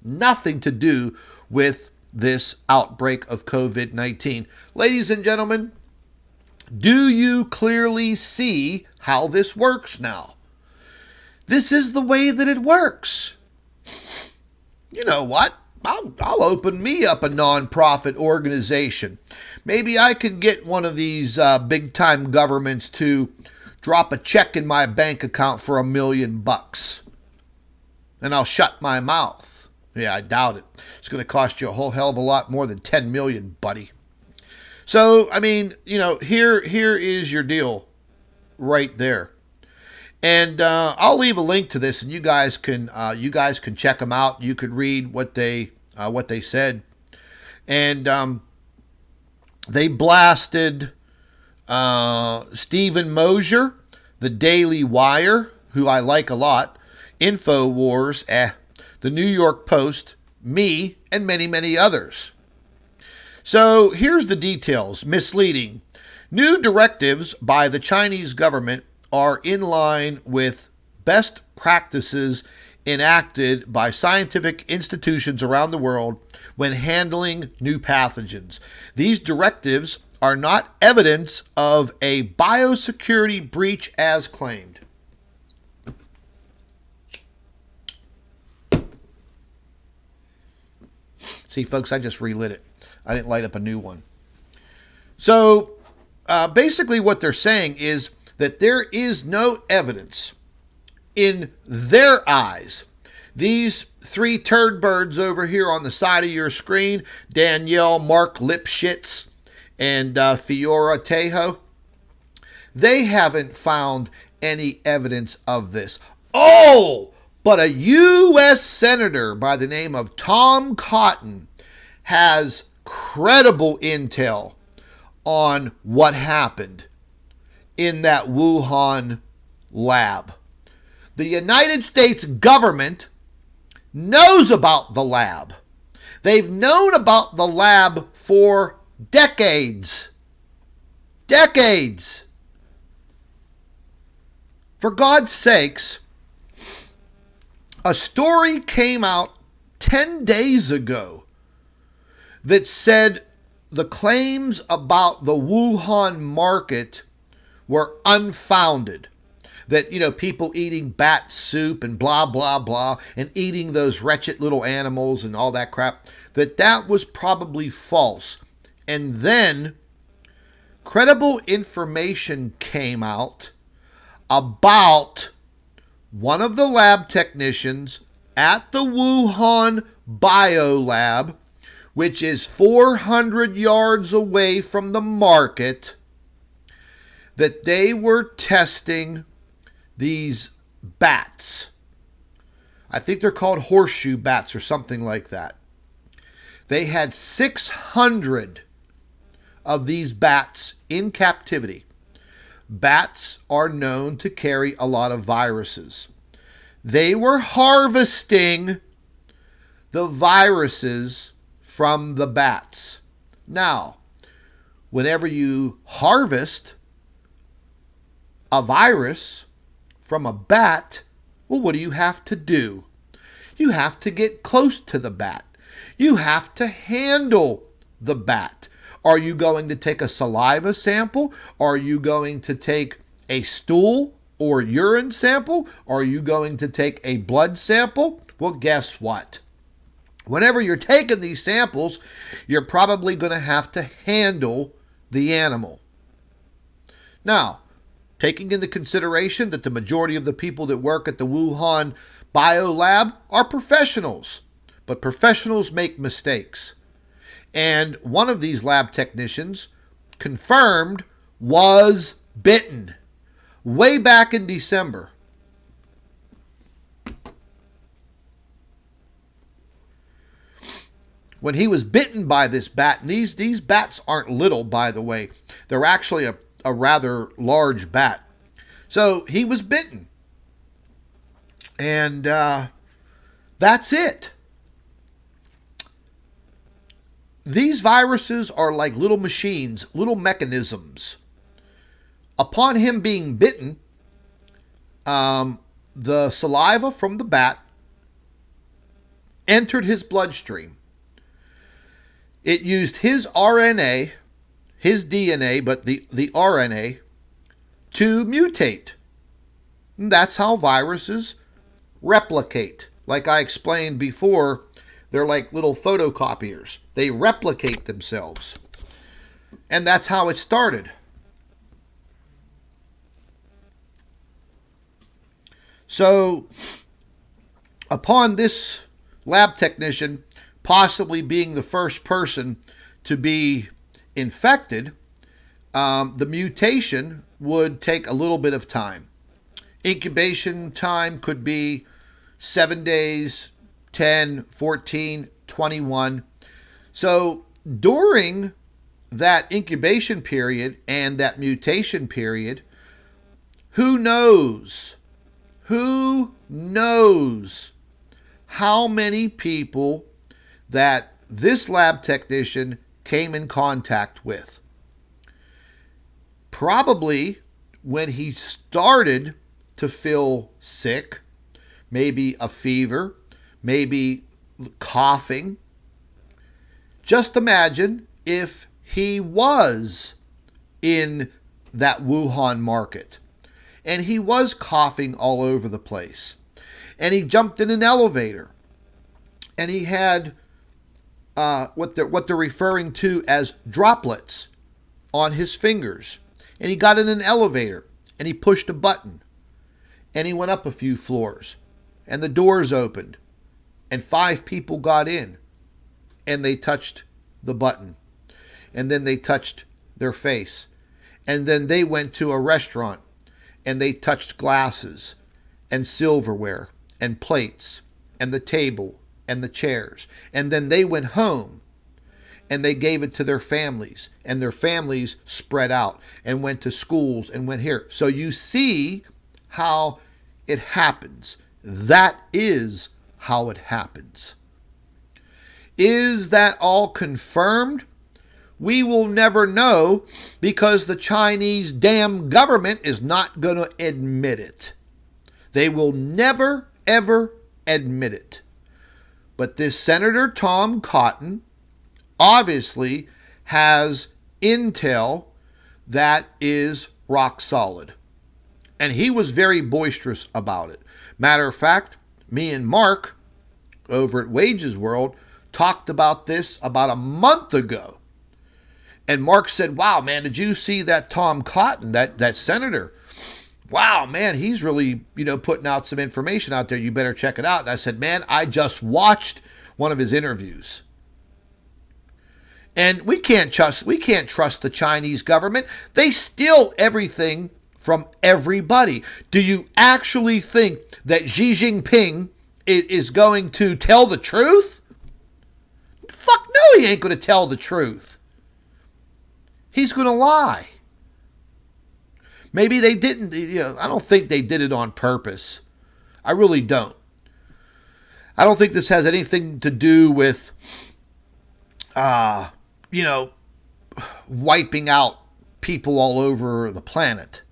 nothing to do with this outbreak of COVID-19? Ladies and gentlemen, do you clearly see how this works now? This is the way that it works. You know what? I'll open me up a nonprofit organization. Maybe I can get one of these big-time governments to drop a check in my bank account for $1 million. And I'll shut my mouth. Yeah, I doubt it. It's going to cost you a whole hell of a lot more than $10 million, buddy. So, I mean, here is your deal right there. And I'll leave a link to this, and you guys can check them out. You could read what they said, and they blasted Stephen Mosier, the Daily Wire, who I like a lot, InfoWars, the New York Post, me, and many, many others. So here's the details. Misleading. New directives by the Chinese government are in line with best practices enacted by scientific institutions around the world when handling new pathogens. These directives are not evidence of a biosecurity breach as claimed. See, folks, I just relit it. I didn't light up a new one. So basically what they're saying is that there is no evidence in their eyes. These three turd birds over here on the side of your screen, Danielle, Mark Lipschitz, and Fiora Tejo, they haven't found any evidence of this. Oh, but a U.S. Senator by the name of Tom Cotton has credible intel on what happened in that Wuhan lab. The United States government knows about the lab. They've known about the lab for decades. Decades. For God's sakes, a story came out 10 days ago that said the claims about the Wuhan market were unfounded. That, people eating bat soup and blah, blah, blah, and eating those wretched little animals and all that crap, that was probably false. And then credible information came out about one of the lab technicians at the Wuhan biolab, which is 400 yards away from the market, that they were testing these bats. I think they're called horseshoe bats or something like that. They had 600 of these bats in captivity. Bats are known to carry a lot of viruses. They were harvesting the viruses from the bats. Now, whenever you harvest a virus from a bat, well, what do you have to do? You have to get close to the bat. You have to handle the bat. Are you going to take a saliva sample? Are you going to take a stool or urine sample? Are you going to take a blood sample? Well, guess what? Whenever you're taking these samples, you're probably going to have to handle the animal. Now, taking into consideration that the majority of the people that work at the Wuhan biolab are professionals, but professionals make mistakes. And one of these lab technicians confirmed was bitten way back in December. When he was bitten by this bat, and these bats aren't little, by the way. They're actually a rather large bat. So he was bitten. And that's it. These viruses are like little machines, little mechanisms. Upon him being bitten, the saliva from the bat entered his bloodstream. It used his RNA, his DNA, but the RNA, to mutate. And that's how viruses replicate. Like I explained before, they're like little photocopiers. They replicate themselves. And that's how it started. So, upon this lab technician possibly being the first person to be infected, the mutation would take a little bit of time. Incubation time could be 7 days, 10, 14, 21. So during that incubation period and that mutation period, who knows? Who knows how many people that this lab technician came in contact with? Probably when he started to feel sick, maybe a fever, maybe coughing. Just imagine if he was in that Wuhan market and he was coughing all over the place and he jumped in an elevator and he had what they're referring to as droplets on his fingers. And he got in an elevator and he pushed a button and he went up a few floors and the doors opened and 5 people got in and they touched the button and then they touched their face and then they went to a restaurant and they touched glasses and silverware and plates and the table and the chairs, and then they went home and they gave it to their families, and their families spread out and went to schools and went here. So you see how it happens. That is how it happens. Is that all confirmed? We will never know because the Chinese damn government is not going to admit it. They will never, ever admit it. But this Senator Tom Cotton obviously has intel that is rock solid. And he was very boisterous about it. Matter of fact, me and Mark over at Wages World talked about this about a month ago. And Mark said, wow, man, did you see that Tom Cotton, that senator? Wow, man, he's really, putting out some information out there. You better check it out. And I said, man, I just watched one of his interviews. And we can't trust the Chinese government. They steal everything from everybody. Do you actually think that Xi Jinping is going to tell the truth? Fuck no, he ain't going to tell the truth. He's going to lie. Maybe they didn't, I don't think they did it on purpose. I really don't. I don't think this has anything to do with, wiping out people all over the planet.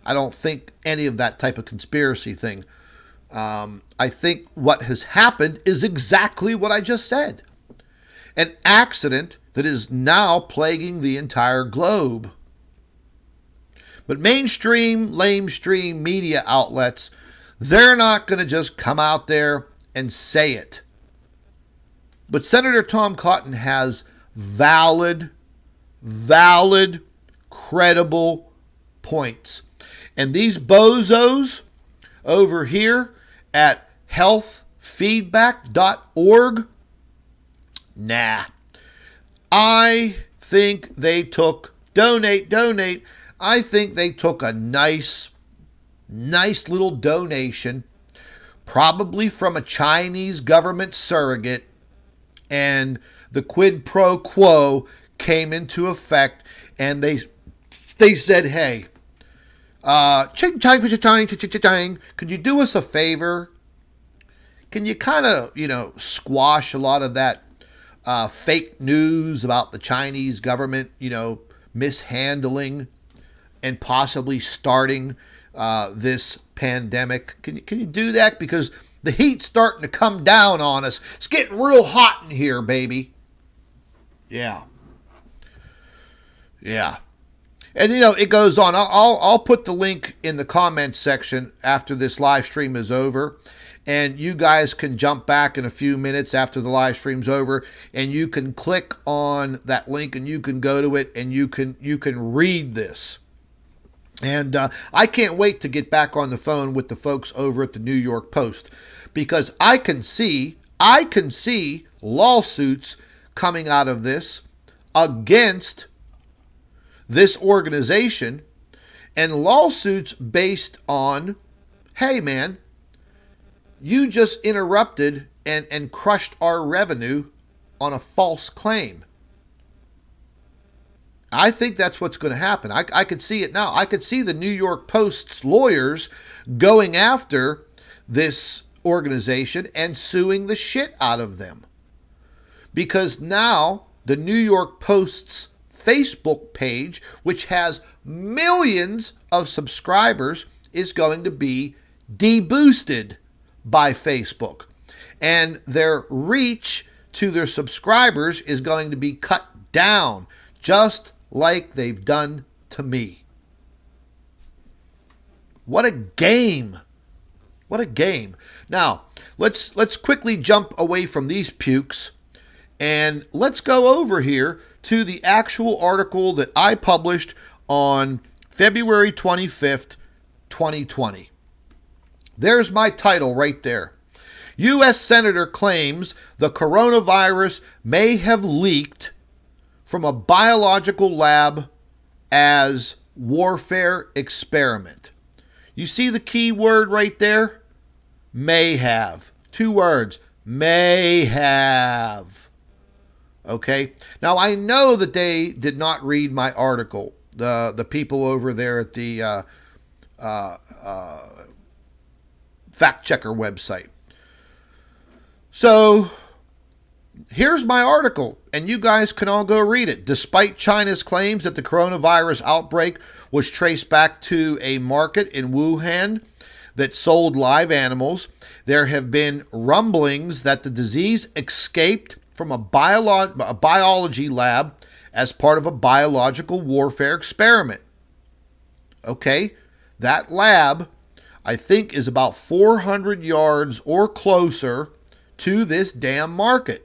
I don't think any of that type of conspiracy thing. I think what has happened is exactly what I just said. An accident that is now plaguing the entire globe. But mainstream, lamestream media outlets, they're not going to just come out there and say it. But Senator Tom Cotton has valid, credible points. And these bozos over here at healthfeedback.org, nah. I think they took, donate. I think they took a nice little donation, probably from a Chinese government surrogate, and the quid pro quo came into effect, and they said, hey, could you do us a favor? Can you kind of, squash a lot of that fake news about the Chinese government, mishandling and possibly starting this pandemic? Can you do that? Because the heat's starting to come down on us. It's getting real hot in here, baby. Yeah. And it goes on. I'll put the link in the comments section after this live stream is over. And you guys can jump back in a few minutes after the live stream's over, and you can click on that link and you can go to it and you can read this. And I can't wait to get back on the phone with the folks over at the New York Post, because I can see lawsuits coming out of this against this organization, and lawsuits based on, hey man, you just interrupted and crushed our revenue on a false claim. I think that's what's going to happen. I could see it now. I could see the New York Post's lawyers going after this organization and suing the shit out of them. Because now the New York Post's Facebook page, which has millions of subscribers, is going to be deboosted by Facebook. And their reach to their subscribers is going to be cut down, just like they've done to me. What a game. What a game. Now, let's quickly jump away from these pukes And let's go over here to the actual article that I published on February 25th, 2020. There's my title right there. U.S. Senator claims the coronavirus may have leaked from a biological lab as warfare experiment. You see the key word right there? May have. 2 words. May have. Okay? Now, I know that they did not read my article. The people over there at the fact checker website. So here's my article, and you guys can all go read it. Despite China's claims that the coronavirus outbreak was traced back to a market in Wuhan that sold live animals, there have been rumblings that the disease escaped from a biology lab as part of a biological warfare experiment. Okay, that lab, I think, is about 400 yards or closer to this damn market.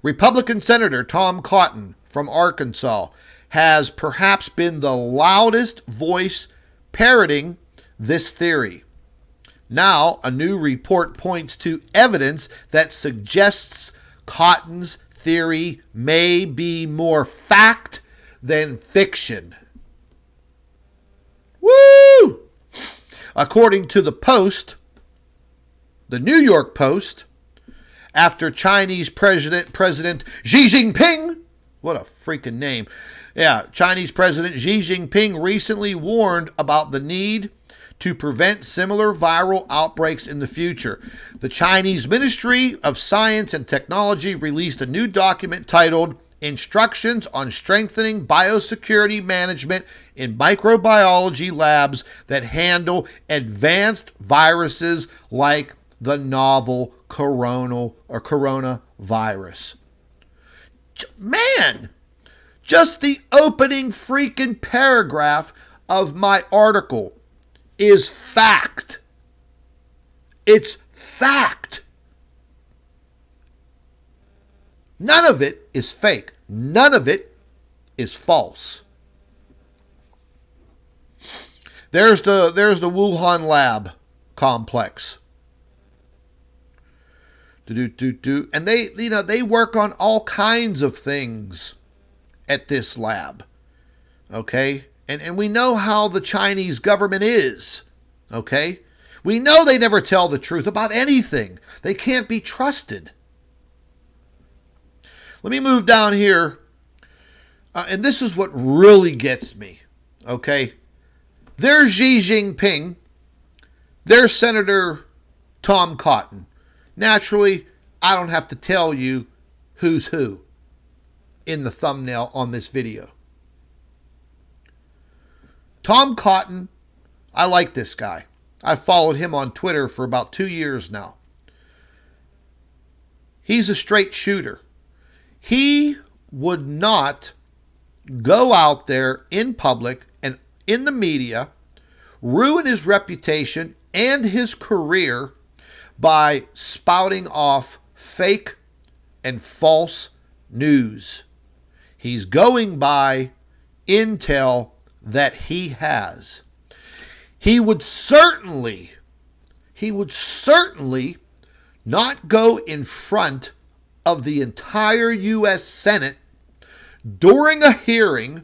Republican Senator Tom Cotton from Arkansas has perhaps been the loudest voice parroting this theory. Now, a new report points to evidence that suggests Cotton's theory may be more fact than fiction. Woo! According to the Post, the New York Post, after Chinese President Xi Jinping, what a freaking name. Yeah, Chinese President Xi Jinping recently warned about the need to prevent similar viral outbreaks in the future. The Chinese Ministry of Science and Technology released a new document titled Instructions on Strengthening Biosecurity Management in Microbiology Labs that Handle Advanced Viruses like the novel coronavirus. Man, just the opening freaking paragraph of my article is fact. It's fact. None of it is fake. None of it is false. There's the Wuhan lab complex. And they work on all kinds of things at this lab. Okay? And we know how the Chinese government is. Okay? We know they never tell the truth about anything. They can't be trusted. Let me move down here. And this is what really gets me. Okay? There's Xi Jinping. There's Senator Tom Cotton. Naturally, I don't have to tell you who's who in the thumbnail on this video. Tom Cotton, I like this guy. I've followed him on Twitter for about 2 years now. He's a straight shooter. He would not go out there in public and in the media, ruin his reputation and his career by spouting off fake and false news. He's going by intel that he has. He would certainly not go in front of the entire U.S. Senate during a hearing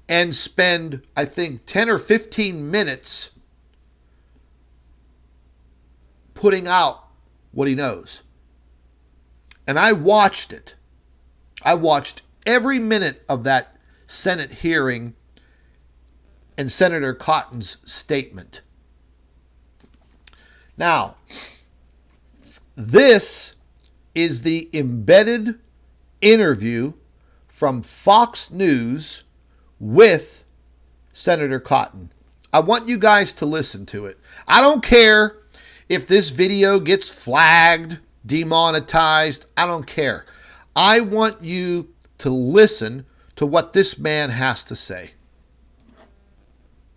and spend, I think, 10 or 15 minutes putting out what he knows. And I watched it. I watched every minute of that Senate hearing and Senator Cotton's statement. Now, this is the embedded interview from Fox News with Senator Cotton. I want you guys to listen to it. I don't care if this video gets flagged, demonetized. I don't care. I want you to listen to what this man has to say.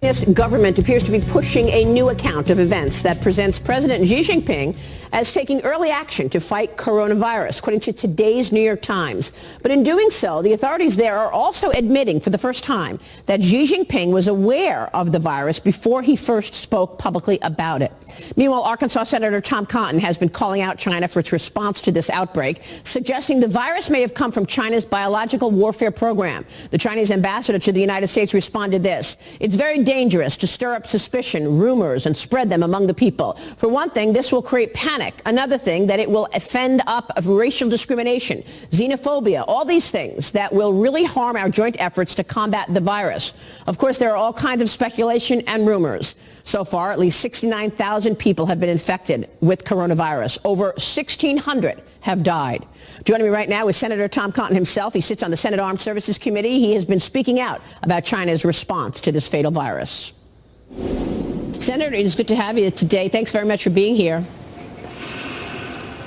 Chinese government appears to be pushing a new account of events that presents President Xi Jinping as taking early action to fight coronavirus, according to today's New York Times. But in doing so, the authorities there are also admitting for the first time that Xi Jinping was aware of the virus before he first spoke publicly about it. Meanwhile, Arkansas Senator Tom Cotton has been calling out China for its response to this outbreak, suggesting the virus may have come from China's biological warfare program. The Chinese ambassador to the United States responded this: "It's very dangerous to stir up suspicion, rumors, and spread them among the people. For one thing, this will create panic. Another thing, that it will fend up of racial discrimination, xenophobia, all these things that will really harm our joint efforts to combat the virus." Of course, there are all kinds of speculation and rumors. So far, at least 69,000 people have been infected with coronavirus. Over 1,600 have died. Joining me right now is Senator Tom Cotton himself. He sits on the Senate Armed Services Committee. He has been speaking out about China's response to this fatal virus. Senator, it is good to have you today. Thanks very much for being here.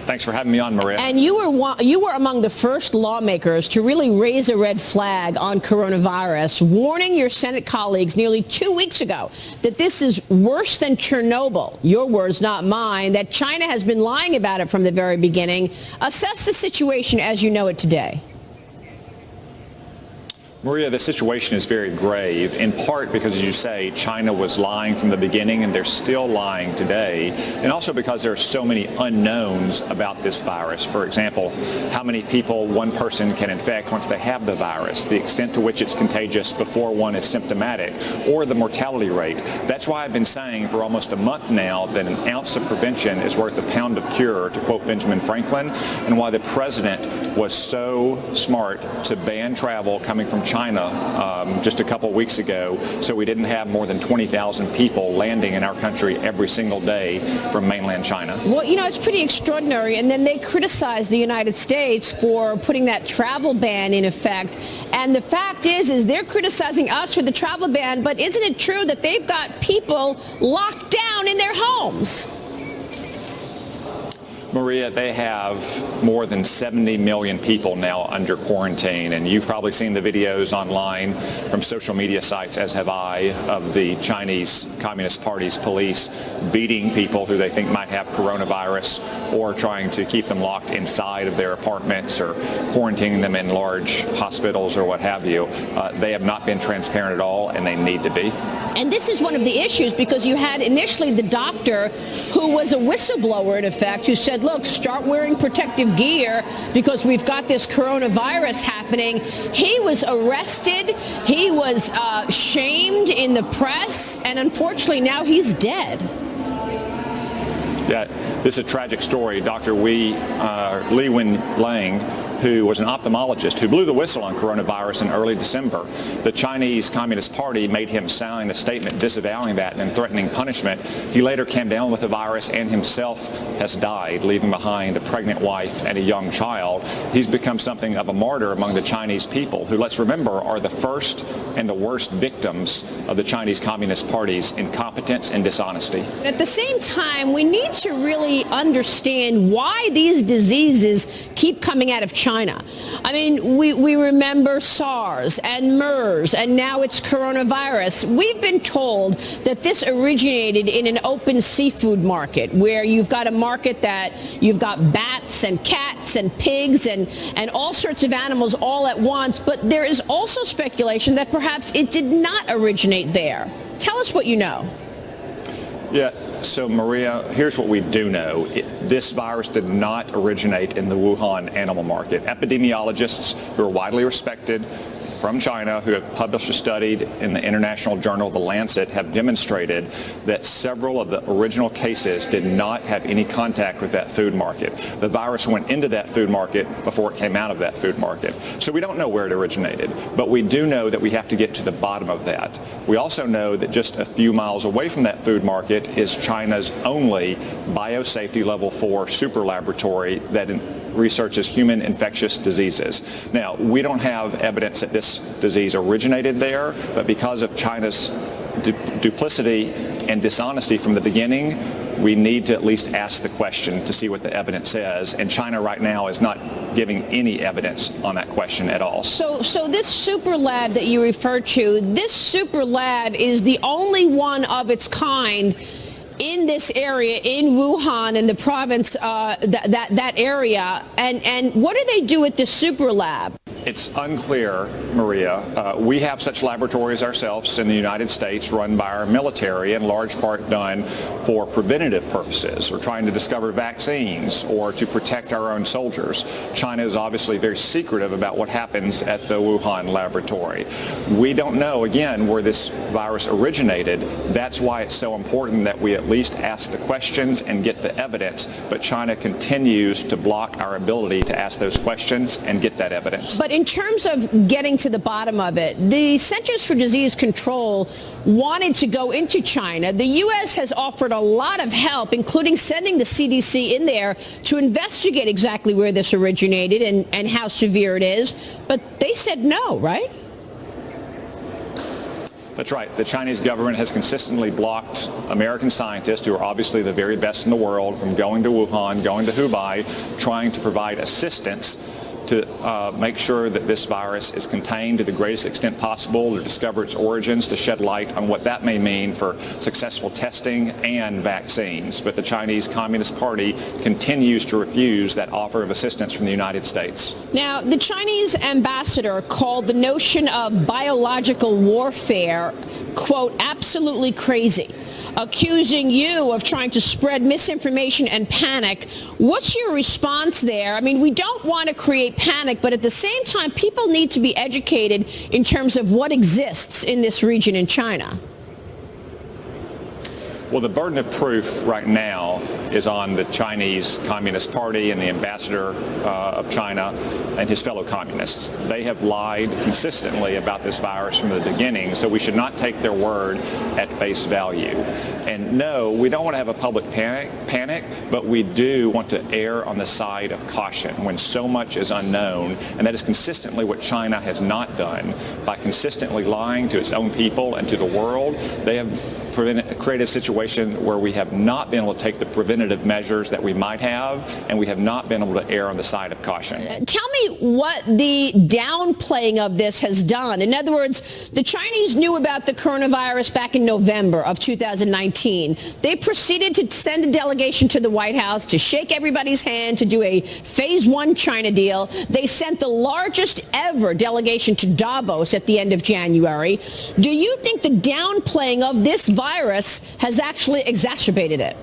Thanks for having me on, Maria. And you were among the first lawmakers to really raise a red flag on coronavirus, warning your Senate colleagues nearly 2 weeks ago that this is worse than Chernobyl. Your words, not mine, that China has been lying about it from the very beginning. Assess the situation as you know it today. Maria, the situation is very grave, in part because, as you say, China was lying from the beginning and they're still lying today, and also because there are so many unknowns about this virus. For example, how many people one person can infect once they have the virus, the extent to which it's contagious before one is symptomatic, or the mortality rate. That's why I've been saying for almost a month now that an ounce of prevention is worth a pound of cure, to quote Benjamin Franklin, and why the president was so smart to ban travel coming from China just a couple weeks ago, so we didn't have more than 20,000 people landing in our country every single day from mainland China. Well, you know, it's pretty extraordinary. And then they criticized the United States for putting that travel ban in effect. And the fact is they're criticizing us for the travel ban, but isn't it true that they've got people locked down in their homes? Maria, they have more than 70 million people now under quarantine, and you've probably seen the videos online from social media sites, as have I, of the Chinese Communist Party's police beating people who they think might have coronavirus, or trying to keep them locked inside of their apartments, or quarantining them in large hospitals or what have you. They have not been transparent at all, and they need to be. And this is one of the issues, because you had initially the doctor who was a whistleblower, in effect, who said, look, start wearing protective gear because we've got this coronavirus happening. He was arrested. He was shamed in the press. And unfortunately, now he's dead. Yeah, this is a tragic story. Dr. Li Wenliang, who was an ophthalmologist who blew the whistle on coronavirus in early December. The Chinese Communist Party made him sign a statement disavowing that and threatening punishment. He later came down with the virus and himself has died, leaving behind a pregnant wife and a young child. He's become something of a martyr among the Chinese people, who, let's remember, are the first and the worst victims of the Chinese Communist Party's incompetence and dishonesty. At the same time, we need to really understand why these diseases keep coming out of China. I mean, we remember SARS and MERS, and now it's coronavirus. We've been told that this originated in an open seafood market, where you've got a market that you've got bats and cats and pigs and all sorts of animals all at once. But there is also speculation that perhaps it did not originate there. Tell us what you know. Yeah. So, Maria, here's what we do know. This virus did not originate in the Wuhan animal market. Epidemiologists who are widely respected from China, who have published a study in the international journal The Lancet, have demonstrated that several of the original cases did not have any contact with that food market. The virus went into that food market before it came out of that food market. So we don't know where it originated, but we do know that we have to get to the bottom of that. We also know that just a few miles away from that food market is China's only biosafety level 4 super laboratory that researches human infectious diseases. Now, we don't have evidence that this disease originated there, but because of China's duplicity and dishonesty from the beginning, we need to at least ask the question to see what the evidence says. And China right now is not giving any evidence on that question at all. So this super lab that you referred to, this super lab is the only one of its kind in this area, in Wuhan, in the province, that area. And what do they do at this super lab? It's unclear, Maria. We have such laboratories ourselves in the United States run by our military, in large part done for preventative purposes. We're trying to discover vaccines or to protect our own soldiers. China is obviously very secretive about what happens at the Wuhan laboratory. We don't know, again, where this virus originated. That's why it's so important that we at least ask the questions and get the evidence. But China continues to block our ability to ask those questions and get that evidence. But in terms of getting to the bottom of it, the Centers for Disease Control wanted to go into China. The U.S. has offered a lot of help, including sending the CDC in there to investigate exactly where this originated and how severe it is. But they said no, right? That's right. The Chinese government has consistently blocked American scientists, who are obviously the very best in the world, from going to Wuhan, going to Hubei, trying to provide assistance to make sure that this virus is contained to the greatest extent possible, to discover its origins, to shed light on what that may mean for successful testing and vaccines. But the Chinese Communist Party continues to refuse that offer of assistance from the United States. Now, the Chinese ambassador called the notion of biological warfare, quote, absolutely crazy, accusing you of trying to spread misinformation and panic. What's your response there? I mean, we don't want to create panic, but at the same time, people need to be educated in terms of what exists in this region in China. Well, the burden of proof right now is on the Chinese Communist Party and the ambassador of China and his fellow communists. They have lied consistently about this virus from the beginning, so we should not take their word at face value. And no, we don't want to have a public panic, but we do want to err on the side of caution when so much is unknown, and that is consistently what China has not done. By consistently lying to its own people and to the world, they have created a situation where we have not been able to take the preventative measures that we might have, and we have not been able to err on the side of caution. Tell me what the downplaying of this has done. In other words, the Chinese knew about the coronavirus back in November of 2019. They proceeded to send a delegation to the White House to shake everybody's hand to do a phase one China deal. They sent the largest ever delegation to Davos at the end of January. Do you think the downplaying of this virus has actually exacerbated it?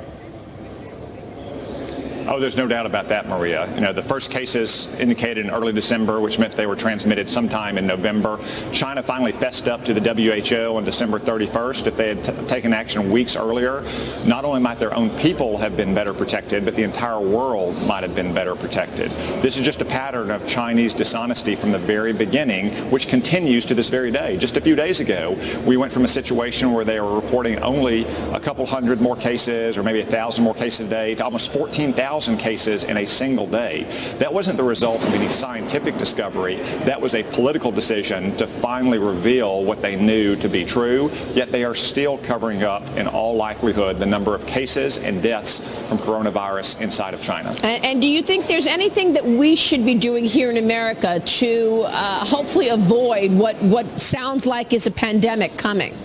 Oh, there's no doubt about that, Maria. You know, the first cases indicated in early December, which meant they were transmitted sometime in November. China finally fessed up to the WHO on December 31st. If they had taken action weeks earlier, not only might their own people have been better protected, but the entire world might have been better protected. This is just a pattern of Chinese dishonesty from the very beginning, which continues to this very day. Just a few days ago, we went from a situation where they were reporting only a couple hundred more cases or maybe 1,000 more cases a day to almost 14,000 cases in a single day. That wasn't the result of any scientific discovery. That was a political decision to finally reveal what they knew to be true, yet they are still covering up, in all likelihood, the number of cases and deaths from coronavirus inside of China. And do you think there's anything that we should be doing here in America to hopefully avoid what sounds like is a pandemic coming?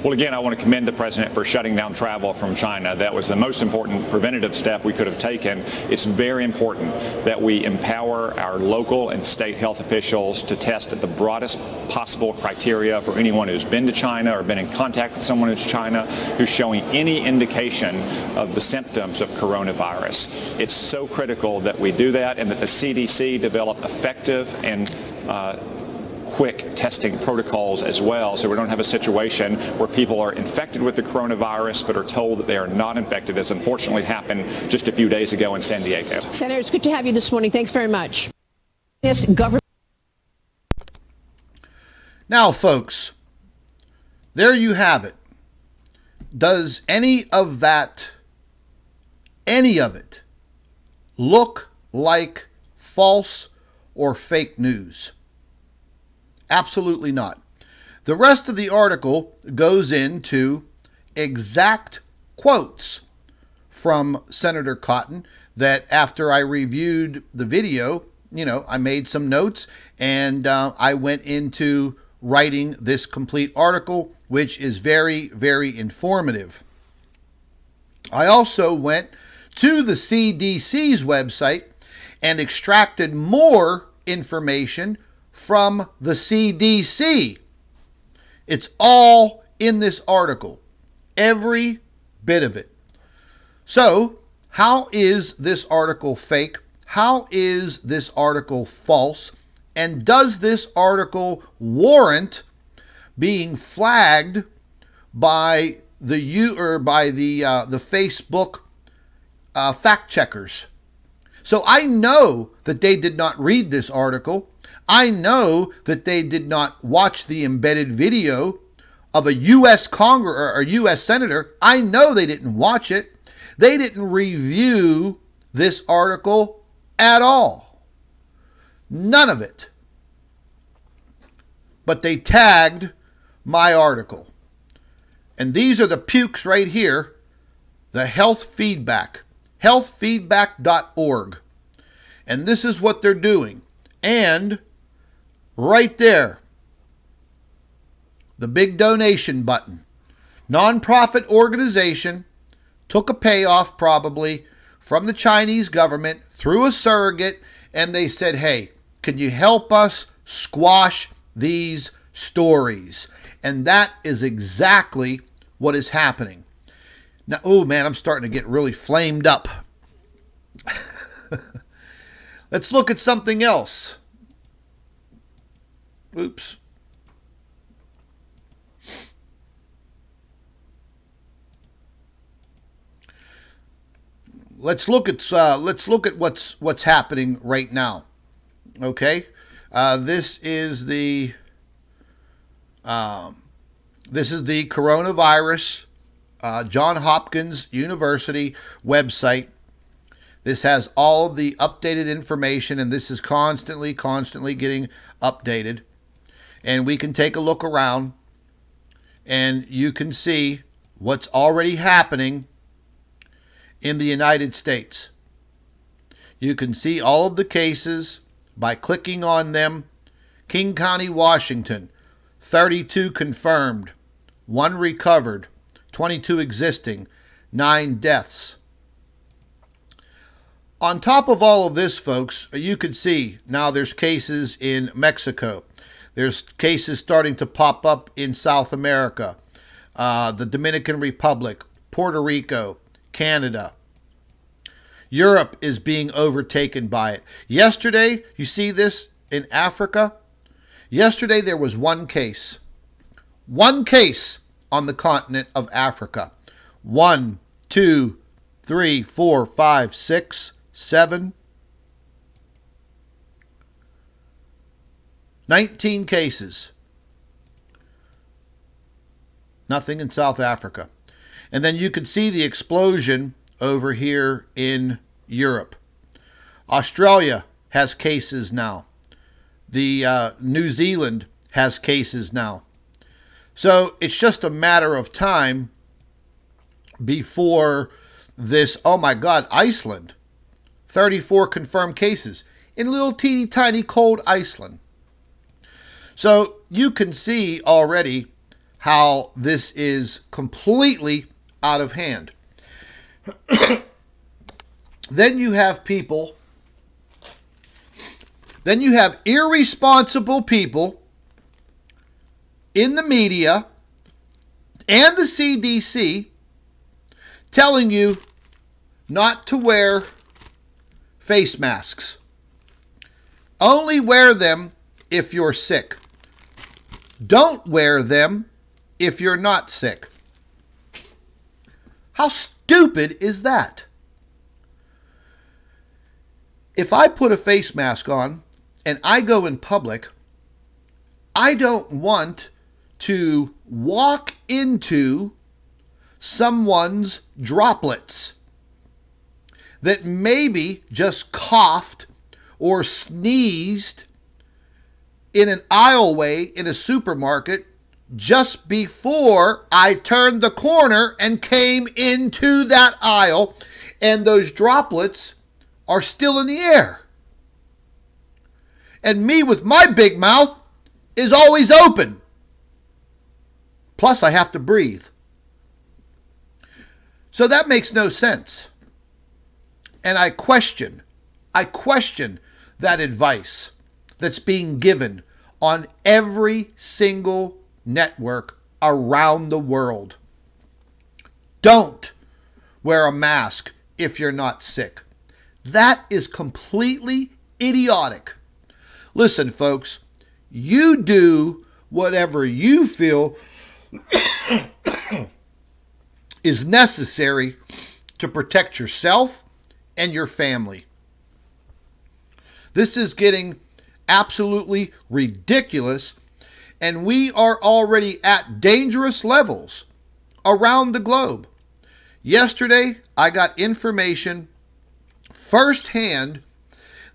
Well, again, I want to commend the president for shutting down travel from China. That was the most important preventative step we could have taken. It's very important that we empower our local and state health officials to test at the broadest possible criteria for anyone who's been to China or been in contact with someone who's China who's showing any indication of the symptoms of coronavirus. It's so critical that we do that and that the CDC develop effective and quick testing protocols as well, so we don't have a situation where people are infected with the coronavirus but are told that they are not infected, as unfortunately happened just a few days ago in San Diego. Senator, it's good to have you this morning. Thanks very much. Now, folks, there you have it. Does any of it, look like false or fake news? Absolutely not. The rest of the article goes into exact quotes from Senator Cotton that after I reviewed the video, I made some notes and I went into writing this complete article, which is very, very informative. I also went to the CDC's website and extracted more information from the CDC. It's all in this article, every bit of it. So, how is this article fake? How is this article false? And does this article warrant being flagged by the Facebook fact checkers? So I know that they did not read this article. I know that they did not watch the embedded video of a U.S. Congress or a U.S. Senator. I know they didn't watch it. They didn't review this article at all. None of it. But they tagged my article. And these are the pukes right here. The health feedback. healthfeedback.org. And this is what they're doing. And right there, the big donation button. Nonprofit organization took a payoff probably from the Chinese government through a surrogate, and they said, hey, can you help us squash these stories? And that is exactly what is happening. Now, oh man, I'm starting to get really flamed up. Let's look at something else. Oops. Let's look at what's happening right now. Okay, this is the coronavirus Johns Hopkins University website. This has all of the updated information, and this is constantly getting updated. And we can take a look around, and you can see what's already happening in the United States. You can see all of the cases by clicking on them. King County, Washington, 32 confirmed, 1 recovered, 22 existing, 9 deaths. On top of all of this, folks, you can see now there's cases in Mexico. There's cases starting to pop up in South America, the Dominican Republic, Puerto Rico, Canada. Europe is being overtaken by it. Yesterday, you see this in Africa? Yesterday, there was one case. One case on the continent of Africa. 1, 2, 3, 4, 5, 6, 7. 19 cases. Nothing in South Africa. And then you could see the explosion over here in Europe. Australia has cases now. The New Zealand has cases now. So it's just a matter of time before this, oh my God, Iceland. 34 confirmed cases in little teeny tiny cold Iceland. So you can see already how this is completely out of hand. Then you have irresponsible people in the media and the CDC telling you not to wear face masks. Only wear them if you're sick. Don't wear them if you're not sick. How stupid is that? If I put a face mask on and I go in public, I don't want to walk into someone's droplets that maybe just coughed or sneezed in an aisleway in a supermarket just before I turned the corner and came into that aisle, and those droplets are still in the air. And me with my big mouth is always open. Plus I have to breathe. So that makes no sense. And I question that advice that's being given on every single network around the world. Don't wear a mask if you're not sick. That is completely idiotic. Listen, folks, you do whatever you feel is necessary to protect yourself and your family. This is getting absolutely ridiculous, and we are already at dangerous levels around the globe. Yesterday, I got information firsthand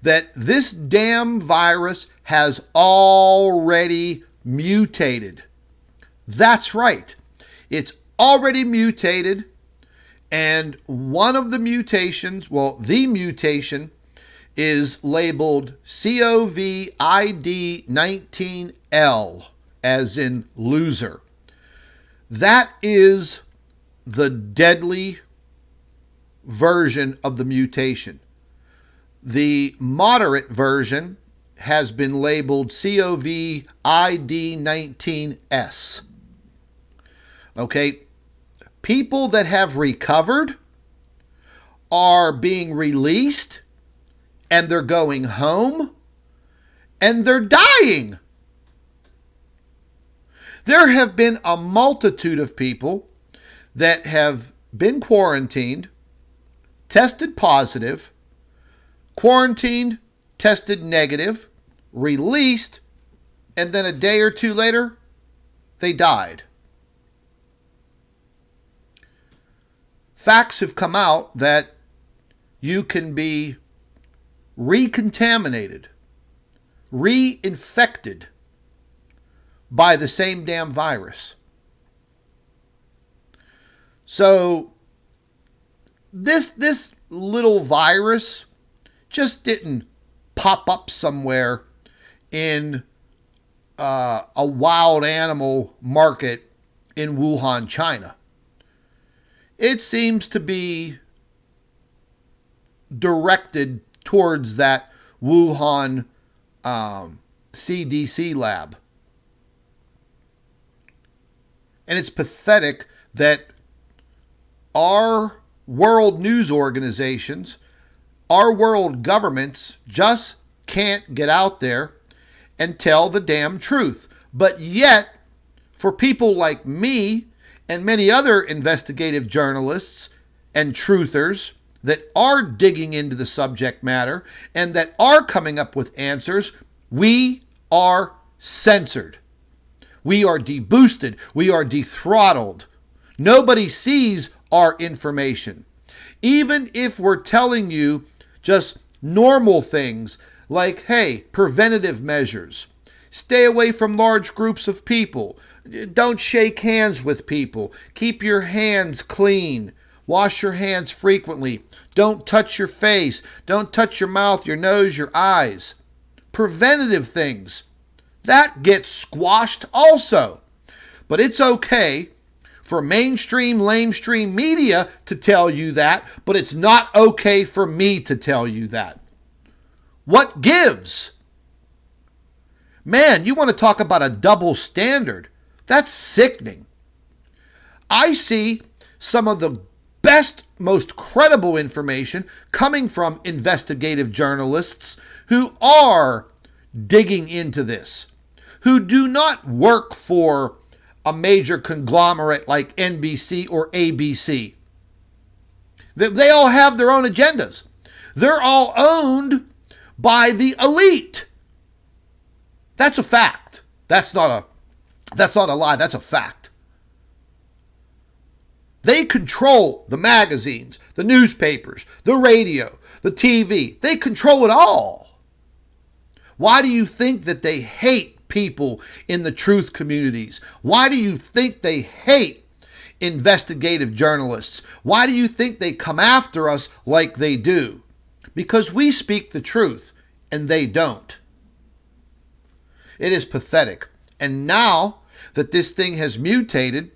that this damn virus has already mutated. That's right. It's already mutated, and one of the mutations, the mutation is labeled COVID-19L, as in loser. That is the deadly version of the mutation. The moderate version has been labeled COVID-19S. Okay, people that have recovered are being released, and they're going home, and they're dying. There have been a multitude of people that have been quarantined, tested positive, quarantined, tested negative, released, and then a day or two later, they died. Facts have come out that you can be recontaminated, reinfected by the same damn virus. So this little virus just didn't pop up somewhere in a wild animal market in Wuhan, China. It seems to be directed towards that Wuhan CDC lab. And it's pathetic that our world news organizations, our world governments just can't get out there and tell the damn truth. But yet, for people like me and many other investigative journalists and truthers that are digging into the subject matter and that are coming up with answers, we are censored. We are deboosted. We are dethrottled. Nobody sees our information. Even if we're telling you just normal things like, hey, preventative measures. Stay away from large groups of people. Don't shake hands with people. Keep your hands clean. Wash your hands frequently. Don't touch your face. Don't touch your mouth, your nose, your eyes. Preventative things. That gets squashed also. But it's okay for mainstream, lamestream media to tell you that, but it's not okay for me to tell you that. What gives? Man, you want to talk about a double standard. That's sickening. I see some of the best, most credible information coming from investigative journalists who are digging into this, who do not work for a major conglomerate like NBC or ABC. They all have their own agendas. They're all owned by the elite. That's a fact. That's not a lie. That's a fact. They control the magazines, the newspapers, the radio, the TV. They control it all. Why do you think that they hate people in the truth communities? Why do you think they hate investigative journalists? Why do you think they come after us like they do? Because we speak the truth and they don't. It is pathetic. And now that this thing has mutated,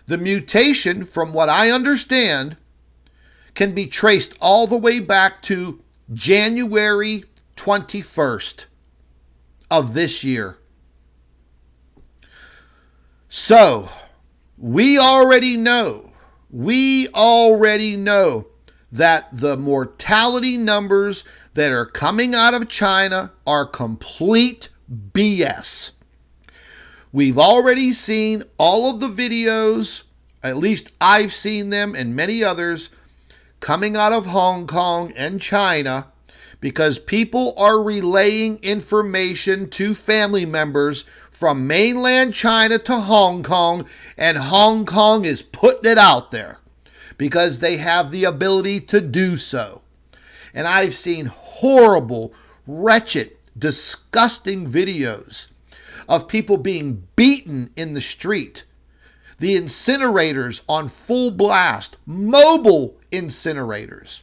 the mutation, from what I understand, can be traced all the way back to January 21st of this year. So, we already know that the mortality numbers that are coming out of China are complete BS. We've already seen all of the videos, at least I've seen them and many others, coming out of Hong Kong and China, because people are relaying information to family members from mainland China to Hong Kong, and Hong Kong is putting it out there because they have the ability to do so. And I've seen horrible, wretched, disgusting videos of people being beaten in the street. The incinerators on full blast, mobile incinerators.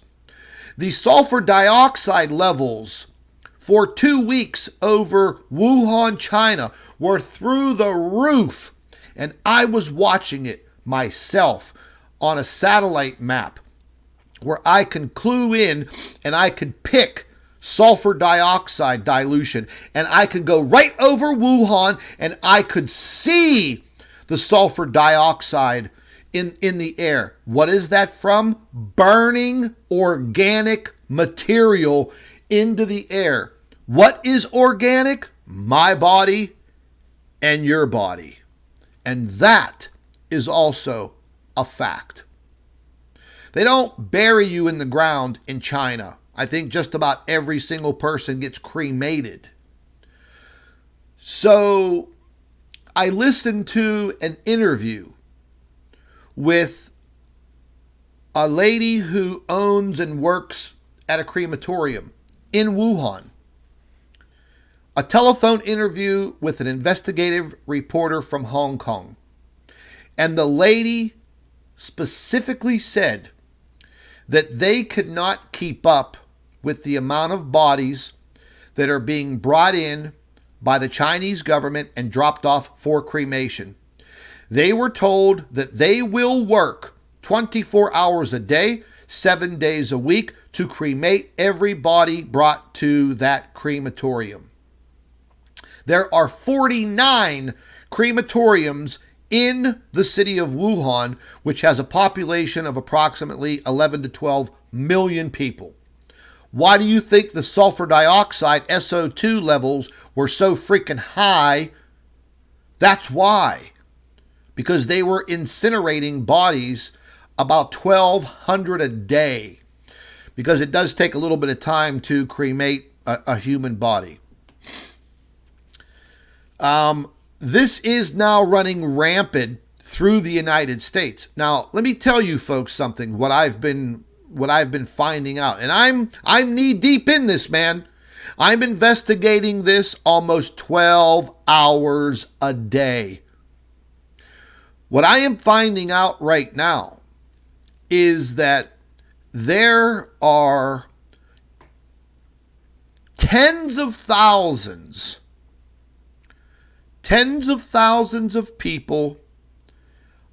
The sulfur dioxide levels for 2 weeks over Wuhan, China were through the roof. And I was watching it myself on a satellite map where I can clue in and I could pick sulfur dioxide dilution, and I could go right over Wuhan and I could see the sulfur dioxide in the air. What is that from? Burning organic material into the air. What is organic? My body and your body. And that is also a fact. They don't bury you in the ground in China. I think just about every single person gets cremated. So I listened to an interview with a lady who owns and works at a crematorium in Wuhan. A telephone interview with an investigative reporter from Hong Kong. And the lady specifically said that they could not keep up with the amount of bodies that are being brought in by the Chinese government and dropped off for cremation. They were told that they will work 24 hours a day, 7 days a week to cremate every body brought to that crematorium. There are 49 crematoriums in the city of Wuhan, which has a population of approximately 11 to 12 million people. Why do you think the sulfur dioxide, SO2 levels, were so freaking high? That's why. Because they were incinerating bodies about 1,200 a day. Because it does take a little bit of time to cremate a human body. This is now running rampant through the United States. Now, let me tell you folks something, what I've been finding out. And I'm knee deep in this, man. I'm investigating this almost 12 hours a day. What I am finding out right now is that there are tens of thousands of people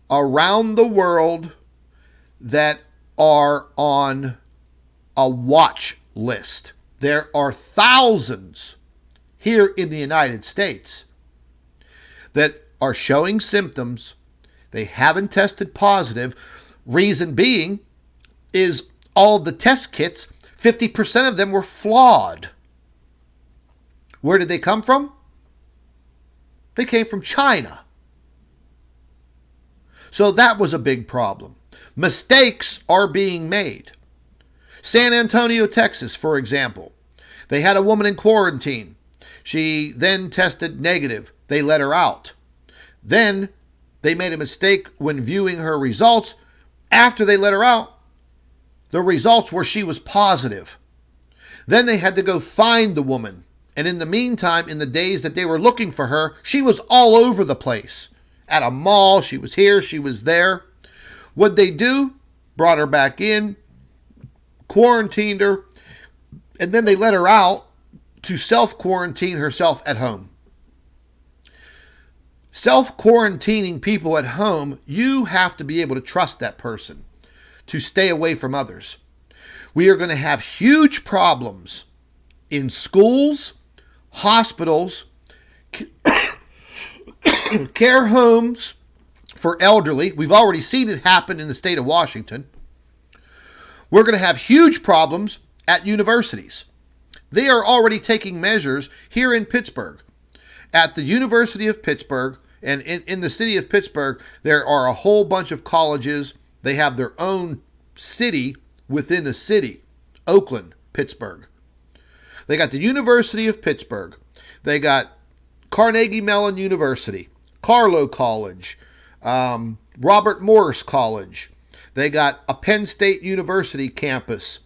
around the world that are on a watch list. There are thousands here in the United States that are showing symptoms. They haven't tested positive. Reason being is all the test kits, 50% of them were flawed. Where did they come from? They came from China. So that was a big problem. Mistakes are being made. San Antonio, Texas, for example. They had a woman in quarantine. She then tested negative. They let her out. Then they made a mistake when viewing her results. After they let her out, the results were she was positive. Then they had to go find the woman And in the meantime, in the days that they were looking for her, she was all over the place. At a mall, she was here, she was there. What'd they do? Brought her back in, quarantined her, and then they let her out to self-quarantine herself at home. Self-quarantining people at home, you have to be able to trust that person to stay away from others. We are going to have huge problems in schools, hospitals, care homes for elderly. We've already seen it happen in the state of Washington. We're going to have huge problems at universities. They are already taking measures here in Pittsburgh. At the University of Pittsburgh and in the city of Pittsburgh, there are a whole bunch of colleges. They have their own city within a city. Oakland, Pittsburgh. They got the University of Pittsburgh. They got Carnegie Mellon University, Carlow College, Robert Morris College. They got a Penn State University campus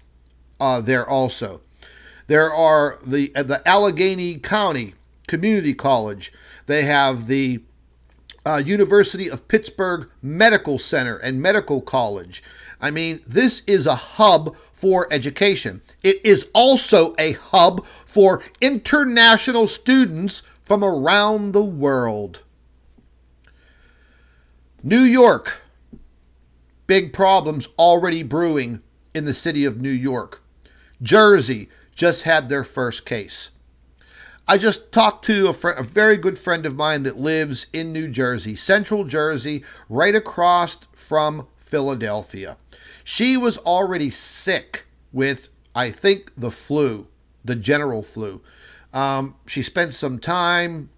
there also. There are the Allegheny County Community College. They have the University of Pittsburgh Medical Center and Medical College. I mean, this is a hub for education. It is also a hub for international students from around the world. New York, big problems already brewing in the city of New York. Jersey just had their first case. I just talked to a very good friend of mine that lives in New Jersey, Central Jersey, right across from Philadelphia. She was already sick with, I think, the flu, the general flu. She spent some time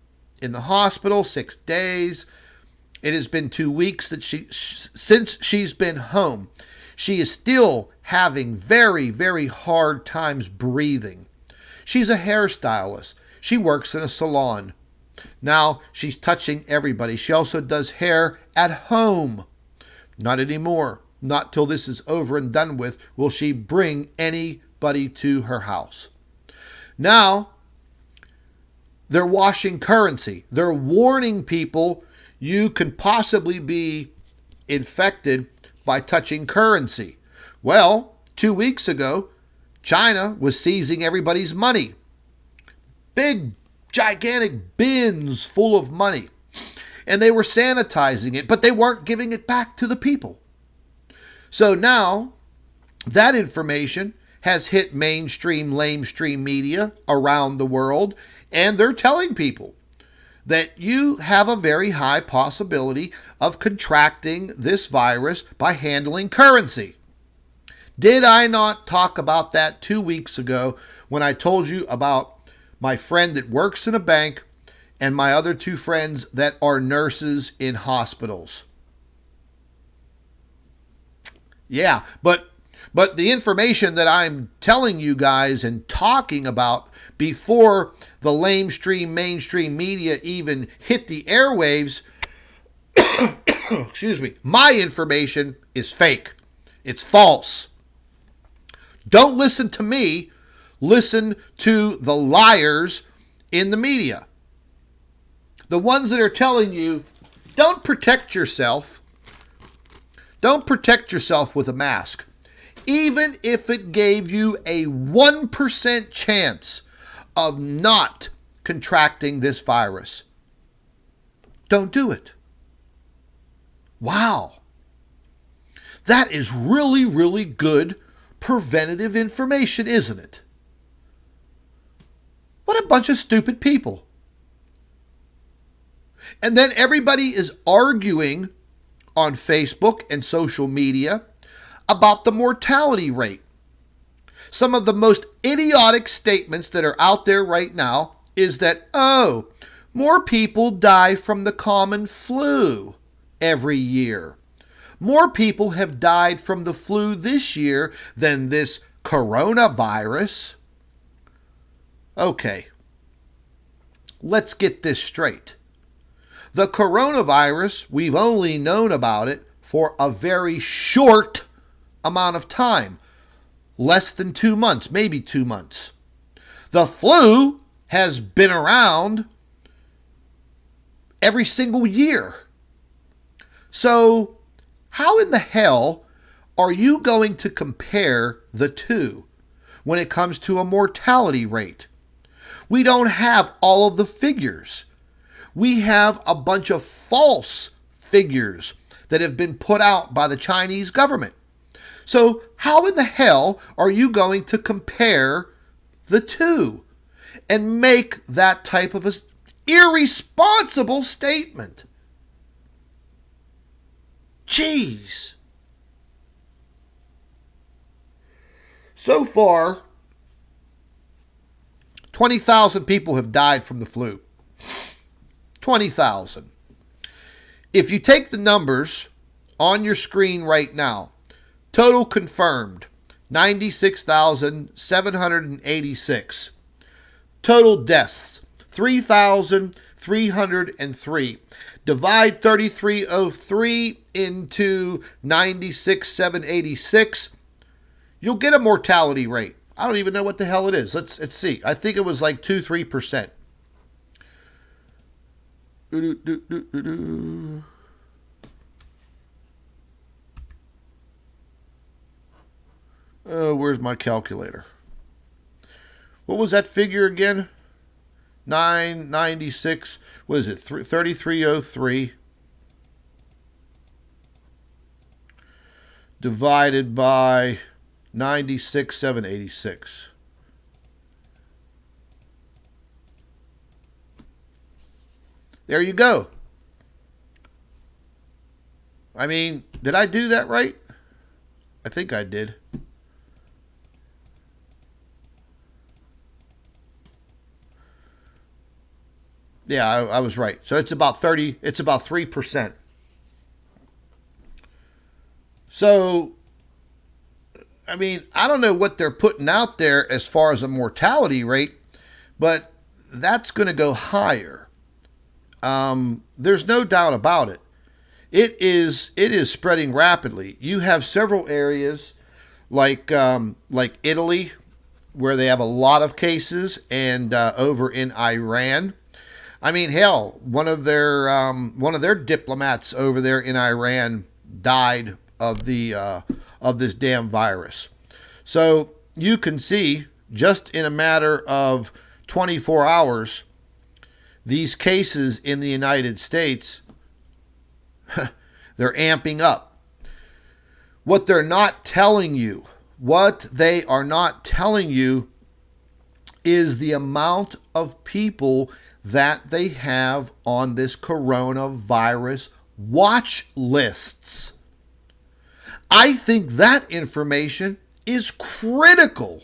in the hospital, 6 days. It has been 2 weeks that since she's been home. She is still having very, very hard times breathing. She's a hairstylist. She works in a salon. Now she's touching everybody. She also does hair at home. Not anymore. Not till this is over and done with will she bring anybody to her house. Now, they're washing currency. They're warning people you can possibly be infected by touching currency. Well, 2 weeks ago, China was seizing everybody's money. Big, gigantic bins full of money. And they were sanitizing it, but they weren't giving it back to the people. So now, that information has hit mainstream, lamestream media around the world, and they're telling people that you have a very high possibility of contracting this virus by handling currency. Did I not talk about that 2 weeks ago when I told you about my friend that works in a bank and my other two friends that are nurses in hospitals? Yeah, but the information that I'm telling you guys and talking about before the lamestream, mainstream media even hit the airwaves, excuse me, my information is fake. It's false. Don't listen to me. Listen to the liars in the media. The ones that are telling you, don't protect yourself. Don't protect yourself with a mask. Even if it gave you a 1% chance of not contracting this virus, don't do it. Wow. That is really, really good preventative information, isn't it? What a bunch of stupid people. And then everybody is arguing on Facebook and social media about the mortality rate. Some of the most idiotic statements that are out there right now is that, oh, more people die from the common flu every year. More people have died from the flu this year than this coronavirus. Okay, let's get this straight. The coronavirus, we've only known about it for a very short amount of time. Less than 2 months, maybe 2 months. The flu has been around every single year. So how in the hell are you going to compare the two when it comes to a mortality rate? We don't have all of the figures. We have a bunch of false figures that have been put out by the Chinese government. So how in the hell are you going to compare the two and make that type of an irresponsible statement? Jeez. So far, 20,000 people have died from the flu. 20,000. If you take the numbers on your screen right now, total confirmed, 96,786. Total deaths, 3,303. Divide 3,303 into 96,786. You'll get a mortality rate. I don't even know what the hell it is. Let's see. I think it was like 2-3%. Oh, where's my calculator? What was that figure again? 996. What is it? 3,303 divided by 96,786. There you go. I mean, did I do that right? I think I did. Yeah, I was right. So it's about 3%. So, I mean, I don't know what they're putting out there as far as a mortality rate, but that's going to go higher. There's no doubt about it. It is spreading rapidly. You have several areas like Italy, where they have a lot of cases, and over in Iran. I mean, hell, one of their diplomats over there in Iran died of this damn virus. So you can see, just in a matter of 24 hours, these cases in the United States, they're amping up. What they are not telling you is the amount of people that they have on this coronavirus watch lists. I think that information is critical,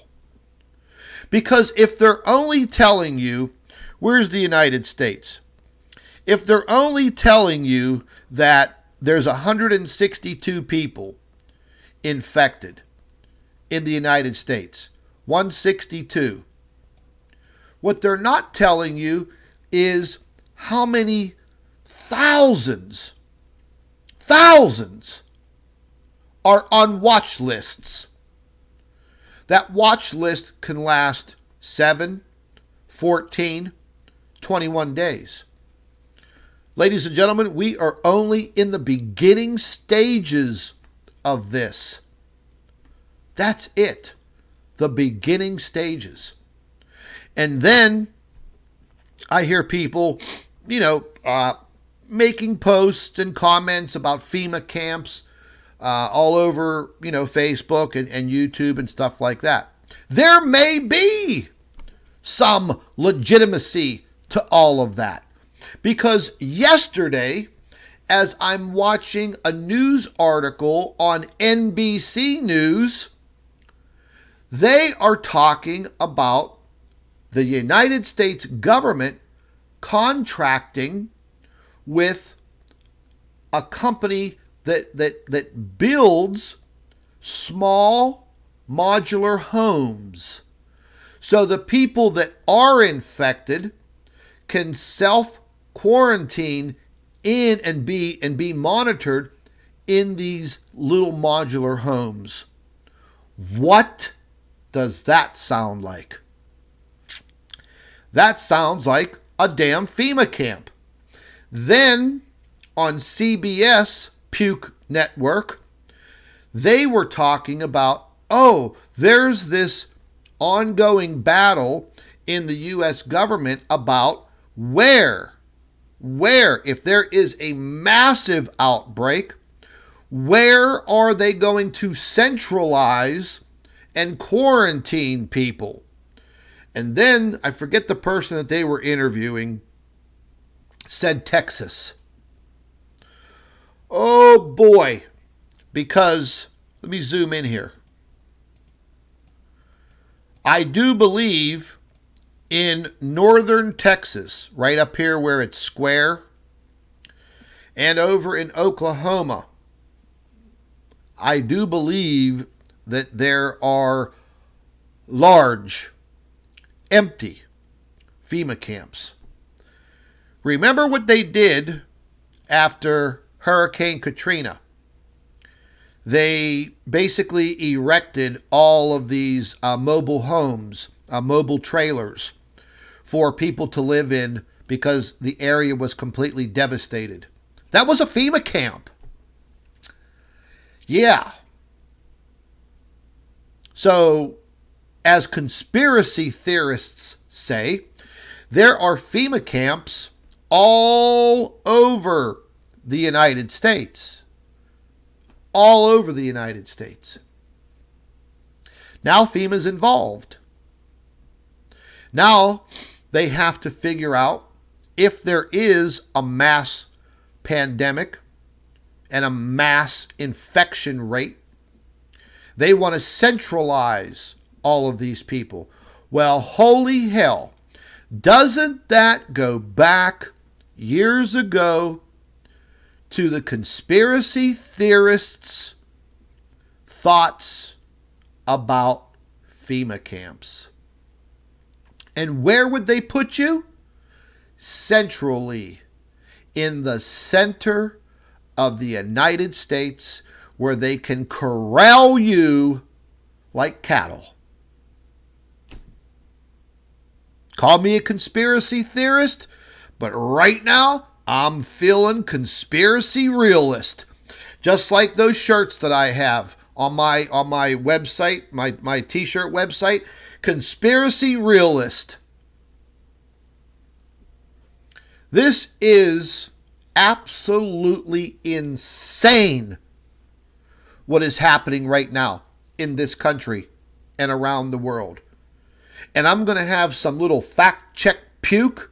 because if they're only telling you, where's the United States? If they're only telling you that there's 162 people infected in the United States, 162. What they're not telling you is how many thousands are on watch lists. That watch list can last 7, 14, 21 days. Ladies and gentlemen, we are only in the beginning stages of this. That's it. The beginning stages. And then I hear people, making posts and comments about FEMA camps all over, Facebook and YouTube and stuff like that. There may be some legitimacy to all of that. Because yesterday, as I'm watching a news article on NBC News, they are talking about the United States government contracting with a company that builds small modular homes. So the people that are infected can self-quarantine in and be monitored in these little modular homes. What does that sound like? That sounds like a damn FEMA camp. Then on CBS Puke Network, they were talking about, oh, there's this ongoing battle in the U.S. government about where, if there is a massive outbreak, where are they going to centralize and quarantine people? And then, I forget the person that they were interviewing, said Texas. Oh boy, because, let me zoom in here. I do believe in northern Texas, right up here where it's square, and over in Oklahoma, I do believe that there are large, empty FEMA camps. Remember what they did after Hurricane Katrina? They basically erected all of these mobile homes, mobile trailers for people to live in because the area was completely devastated. That was a FEMA camp. Yeah. So, as conspiracy theorists say, there are FEMA camps all over the United States. All over the United States. Now FEMA's involved. Now they have to figure out if there is a mass pandemic and a mass infection rate. They want to centralize all of these people. Well, holy hell, doesn't that go back years ago to the conspiracy theorists' thoughts about FEMA camps? And where would they put you? Centrally, in the center of the United States, where they can corral you like cattle. Call me a conspiracy theorist, but right now, I'm feeling conspiracy realist. Just like those shirts that I have on my website, my t-shirt website, conspiracy realist. This is absolutely insane what is happening right now in this country and around the world. And I'm going to have some little fact check puke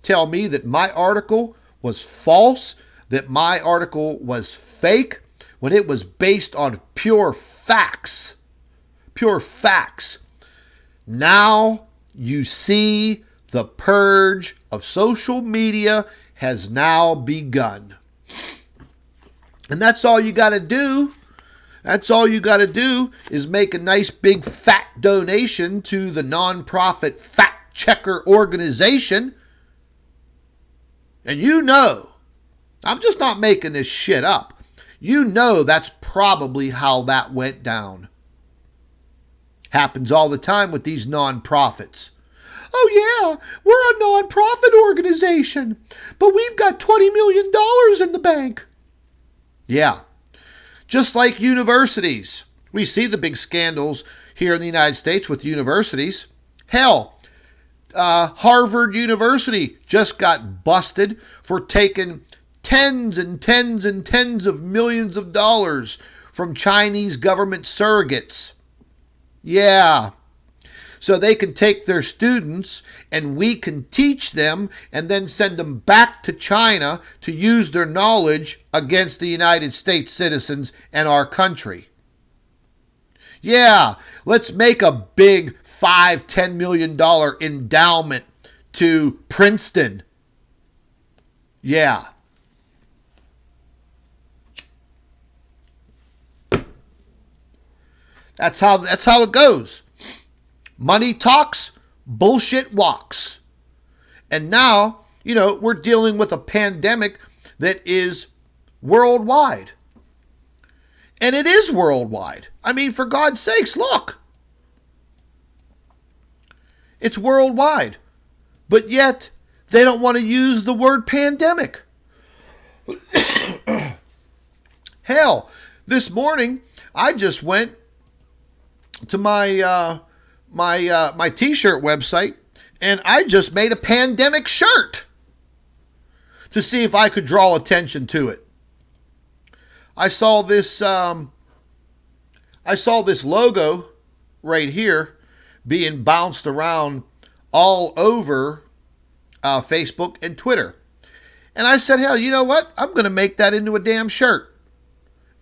tell me that my article was false, that my article was fake, when it was based on pure facts. Pure facts. Now you see the purge of social media has now begun. And that's all you got to do. That's all you got to do is make a nice big fat donation to the nonprofit fact checker organization. And you know, I'm just not making this shit up. You know that's probably how that went down. Happens all the time with these nonprofits. Oh yeah, we're a nonprofit organization, but we've got $20 million in the bank. Yeah, just like universities. We see the big scandals here in the United States with universities. Hell, Harvard University just got busted for taking tens and tens and tens of millions of dollars from Chinese government surrogates. Yeah. So they can take their students and we can teach them and then send them back to China to use their knowledge against the United States citizens and our country. Yeah, let's make a big $5-10 million endowment to Princeton. Yeah. That's how it goes. Money talks, bullshit walks. And now, we're dealing with a pandemic that is worldwide. And it is worldwide. I mean, for God's sakes, look. It's worldwide. but yet they don't want to use the word pandemic. Hell, this morning I just went to my my t-shirt website and I just made a pandemic shirt to see if I could draw attention to it. I saw this logo right here being bounced around all over Facebook and Twitter. And I said, hell, you know what? I'm going to make that into a damn shirt.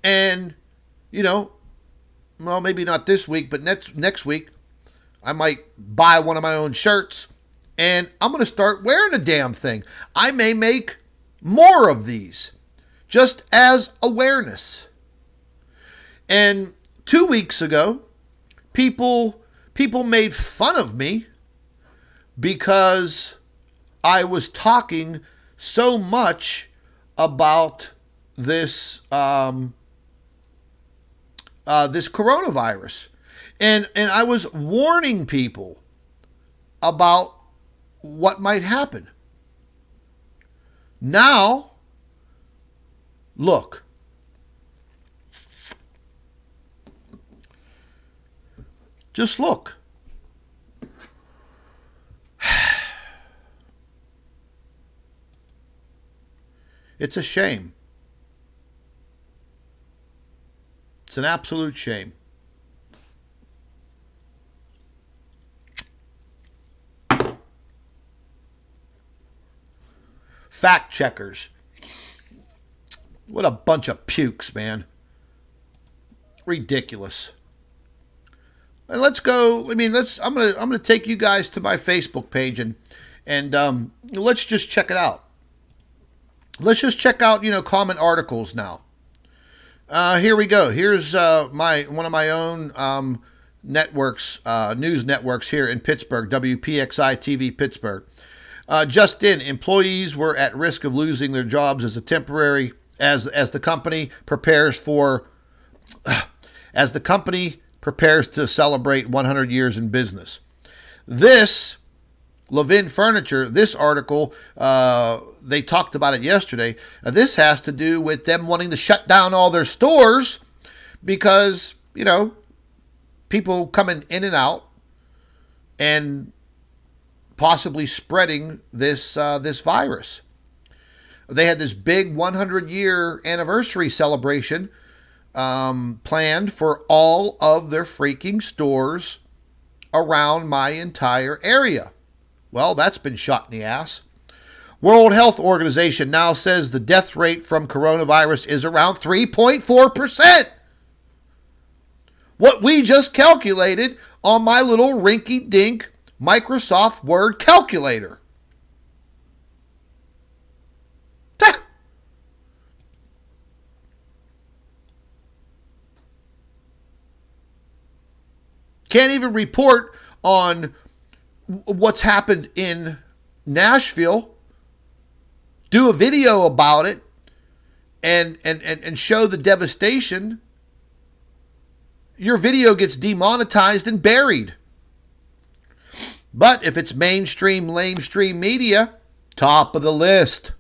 And, well, maybe not this week, but next week, I might buy one of my own shirts. And I'm going to start wearing a damn thing. I may make more of these, just as awareness. And 2 weeks ago, people made fun of me because I was talking so much about this this coronavirus, and I was warning people about what might happen. Now, look. Just look. It's a shame. It's an absolute shame. Fact checkers. What a bunch of pukes, man. Ridiculous. And let's go. I mean, I'm gonna take you guys to my Facebook page and let's just check it out. Let's just check out, common articles now. Here we go. Here's one of my own networks, news networks here in Pittsburgh, WPXI TV Pittsburgh. Just in, employees were at risk of losing their jobs as the company prepares to celebrate 100 years in business. This Levin Furniture, this article, they talked about it yesterday. This has to do with them wanting to shut down all their stores because, people coming in and out and possibly spreading this virus. They had this big 100-year anniversary celebration planned for all of their freaking stores around my entire area. Well, that's been shot in the ass. World Health Organization now says the death rate from coronavirus is around 3.4%. What we just calculated on my little rinky-dink Microsoft Word calculator. Can't even report on what's happened in Nashville. Do a video about it and show the devastation. Your video gets demonetized and buried. But if it's mainstream, lamestream media, top of the list.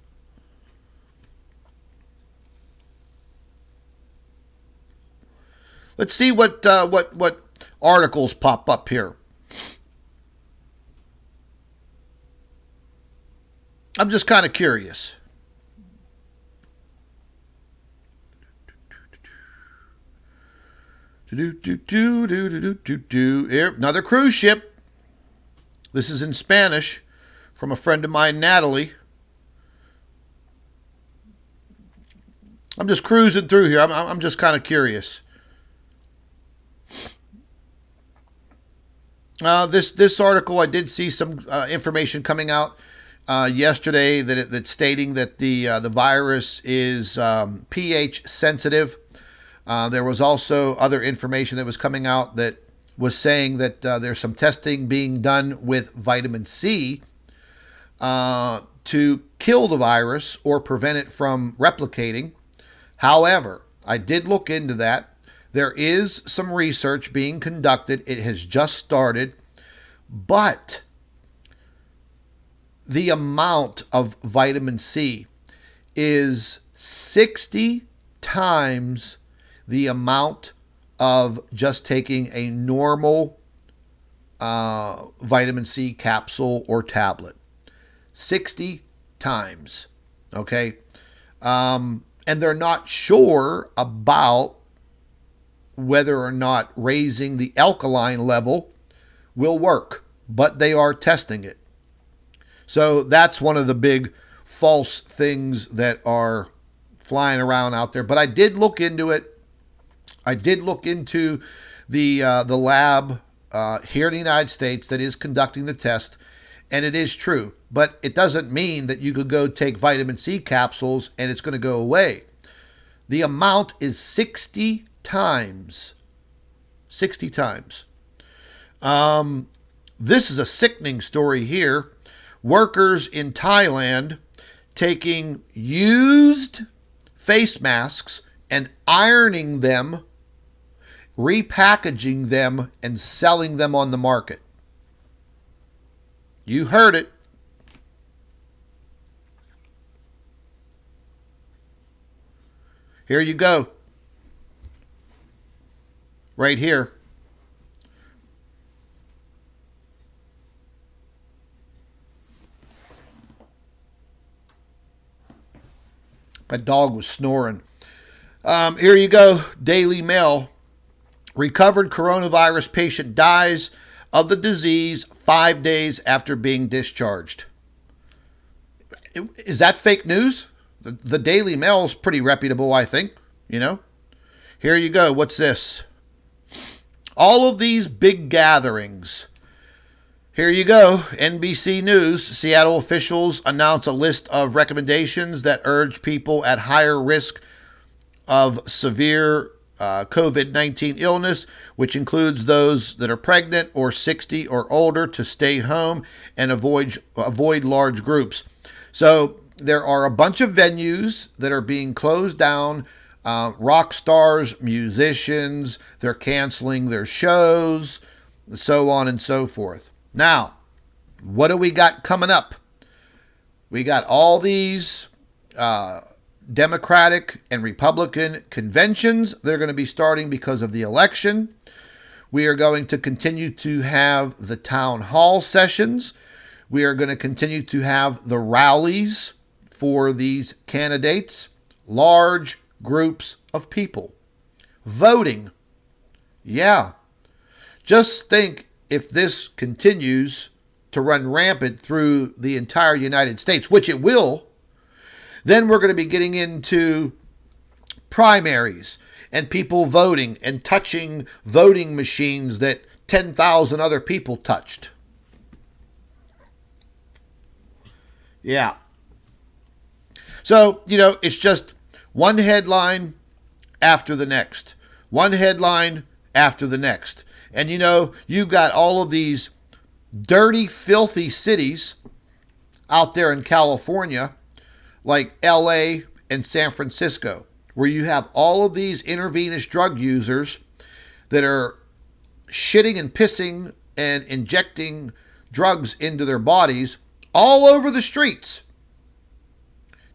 Let's see what articles pop up here. I'm just kind of curious. Here, another cruise ship. This is in Spanish from a friend of mine, Natalie. I'm just cruising through here. I'm just kind of curious. This article, I did see some information coming out yesterday that's stating that the virus is pH sensitive. There was also other information that was coming out that was saying that there's some testing being done with vitamin C to kill the virus or prevent it from replicating. However, I did look into that. There is some research being conducted. It has just started, but the amount of vitamin C is 60 times the amount of just taking a normal vitamin C capsule or tablet. 60 times. Okay? And they're not sure about whether or not raising the alkaline level will work, but they are testing it. So that's one of the big false things that are flying around out there. But I did look into it. I did look into the lab here in the United States that is conducting the test, and it is true. But it doesn't mean that you could go take vitamin C capsules and it's going to go away. The amount is 60 times. 60 times. This is a sickening story here. Workers in Thailand taking used face masks and ironing them, repackaging them, and selling them on the market. You heard it. Here you go. Right here. My dog was snoring. Here you go. Daily Mail. Recovered coronavirus patient dies of the disease 5 days after being discharged. Is that fake news? The Daily Mail is pretty reputable, I think. You know? Here you go. What's this? All of these big gatherings. Here you go. NBC News. Seattle officials announce a list of recommendations that urge people at higher risk of severe COVID-19 illness, which includes those that are pregnant or 60 or older, to stay home and avoid large groups. So there are a bunch of venues that are being closed down. Rock stars, musicians, they're canceling their shows, so on and so forth. Now, what do we got coming up? We got all these Democratic and Republican conventions. They're going to be starting because of the election. We are going to continue to have the town hall sessions. We are going to continue to have the rallies for these candidates. Large groups of people voting. Yeah. Just think if this continues to run rampant through the entire United States, which it will, then we're going to be getting into primaries and people voting and touching voting machines that 10,000 other people touched. Yeah. So, it's just one headline after the next. One headline after the next. And you've got all of these dirty, filthy cities out there in California, like LA and San Francisco, where you have all of these intravenous drug users that are shitting and pissing and injecting drugs into their bodies all over the streets.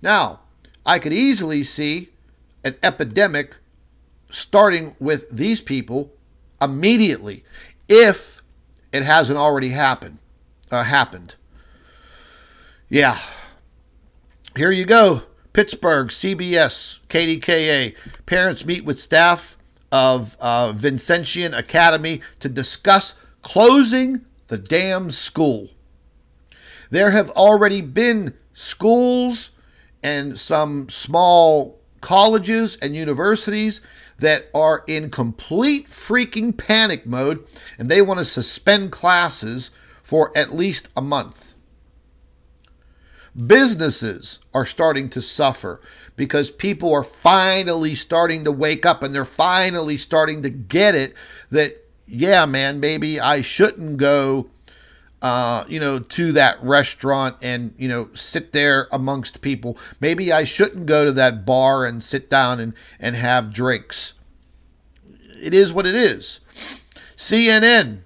Now, I could easily see an epidemic starting with these people immediately, if it hasn't already happened. Yeah. Here you go. Pittsburgh, CBS, KDKA. Parents meet with staff of Vincentian Academy to discuss closing the damn school. There have already been schools and some small colleges and universities that are in complete freaking panic mode, and they want to suspend classes for at least a month. Businesses are starting to suffer because people are finally starting to wake up, and they're finally starting to get it that, yeah, man, maybe I shouldn't go to that restaurant and, sit there amongst people. Maybe I shouldn't go to that bar and sit down and have drinks. It is what it is. CNN,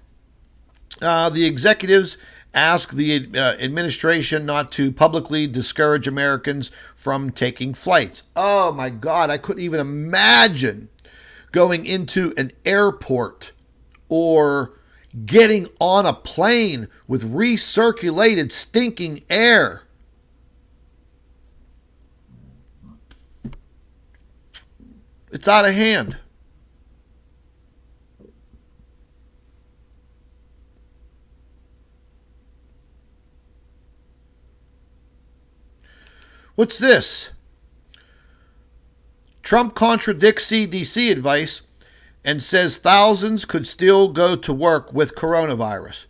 the executives ask the administration not to publicly discourage Americans from taking flights. Oh my God, I couldn't even imagine going into an airport or getting on a plane with recirculated stinking air. It's out of hand. What's this? Trump contradicts CDC advice and says thousands could still go to work with coronavirus.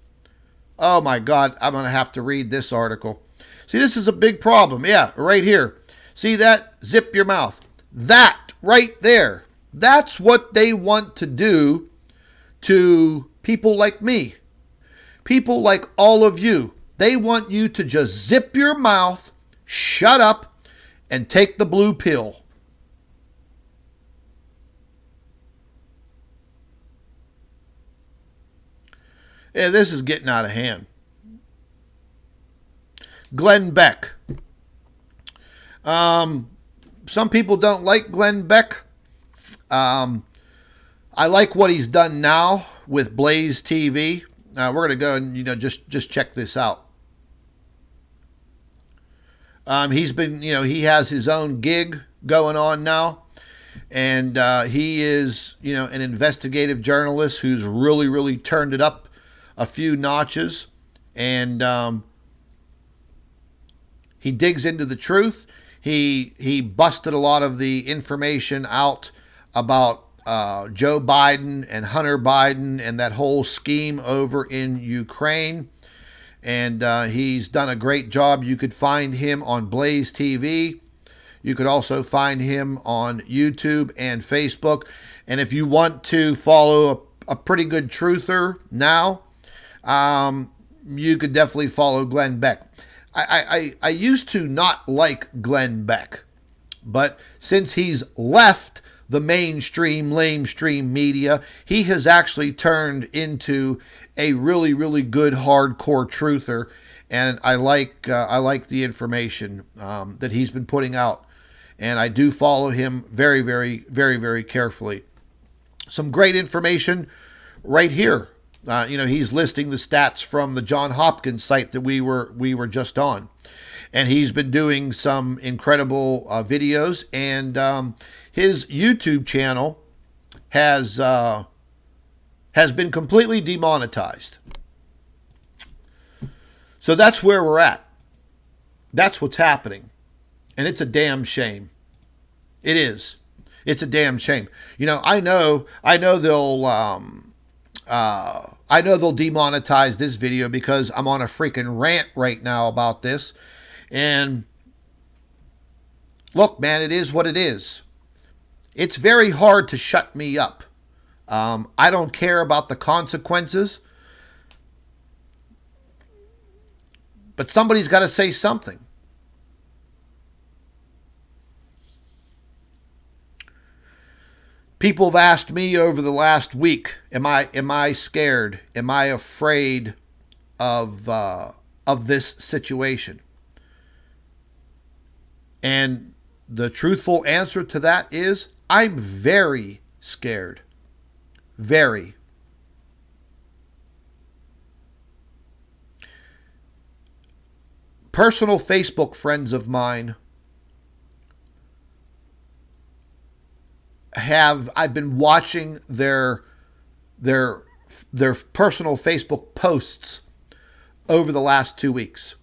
Oh my God, I'm going to have to read this article. See, this is a big problem. Yeah, right here. See that? Zip your mouth. That right there. That's what they want to do to people like me. People like all of you. They want you to just zip your mouth, shut up, and take the blue pill. Yeah, this is getting out of hand. Glenn Beck. Some people don't like Glenn Beck. I like what he's done now with Blaze TV. We're going to go and just check this out. He's been, he has his own gig going on now, and he is, an investigative journalist who's really, really turned it up a few notches, and he digs into the truth. He busted a lot of the information out about Joe Biden and Hunter Biden and that whole scheme over in Ukraine. And he's done a great job. You could find him on Blaze TV. You could also find him on YouTube and Facebook. And if you want to follow a pretty good truther now, you could definitely follow Glenn Beck. I used to not like Glenn Beck, but since he's left the mainstream, lamestream media, he has actually turned into a really, really good hardcore truther, and I like the information that he's been putting out, and I do follow him very, very, very, very carefully. Some great information right here. He's listing the stats from the Johns Hopkins site that we were just on, and he's been doing some incredible videos, and his YouTube channel has been completely demonetized. So that's where we're at. That's what's happening, and it's a damn shame. It is. It's a damn shame. I know they'll demonetize this video because I'm on a freaking rant right now about this. And look, man, it is what it is. It's very hard to shut me up. I don't care about the consequences. But somebody's got to say something. People have asked me over the last week, am I scared? Am I afraid of this situation? And the truthful answer to that is, I'm very scared. Very. Personal Facebook friends of mine I've been watching their personal Facebook posts over the last 2 weeks.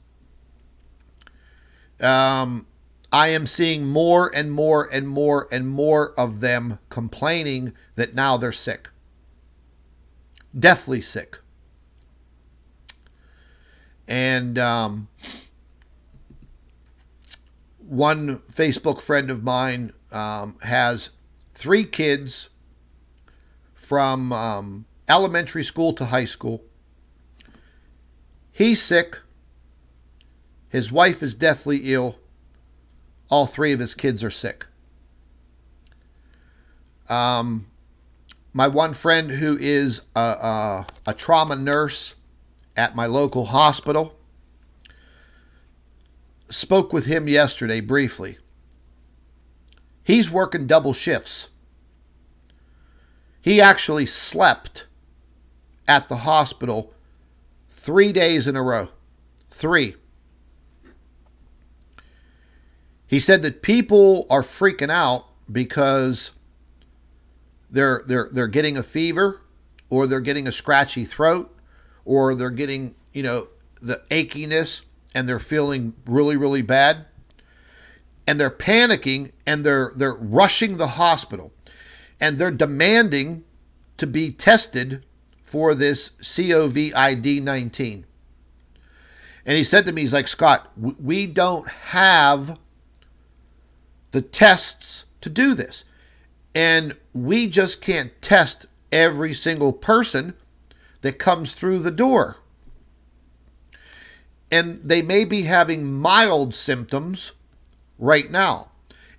I am seeing more and more and more and more of them complaining that now they're sick. Deathly sick. And one Facebook friend of mine has 3 kids from elementary school to high school. He's sick. His wife is deathly ill. All 3 of his kids are sick. My one friend who is a trauma nurse at my local hospital. Spoke with him yesterday briefly. He's working double shifts. He actually slept at the hospital 3 days in a row. 3. He said that people are freaking out because they're getting a fever, or they're getting a scratchy throat, or they're getting, the achiness, and they're feeling really, really bad. And they're panicking, and they're rushing the hospital, and they're demanding to be tested for this COVID-19. And he said to me, he's like, Scott, we don't have the tests to do this. And we just can't test every single person that comes through the door. And they may be having mild symptoms right now,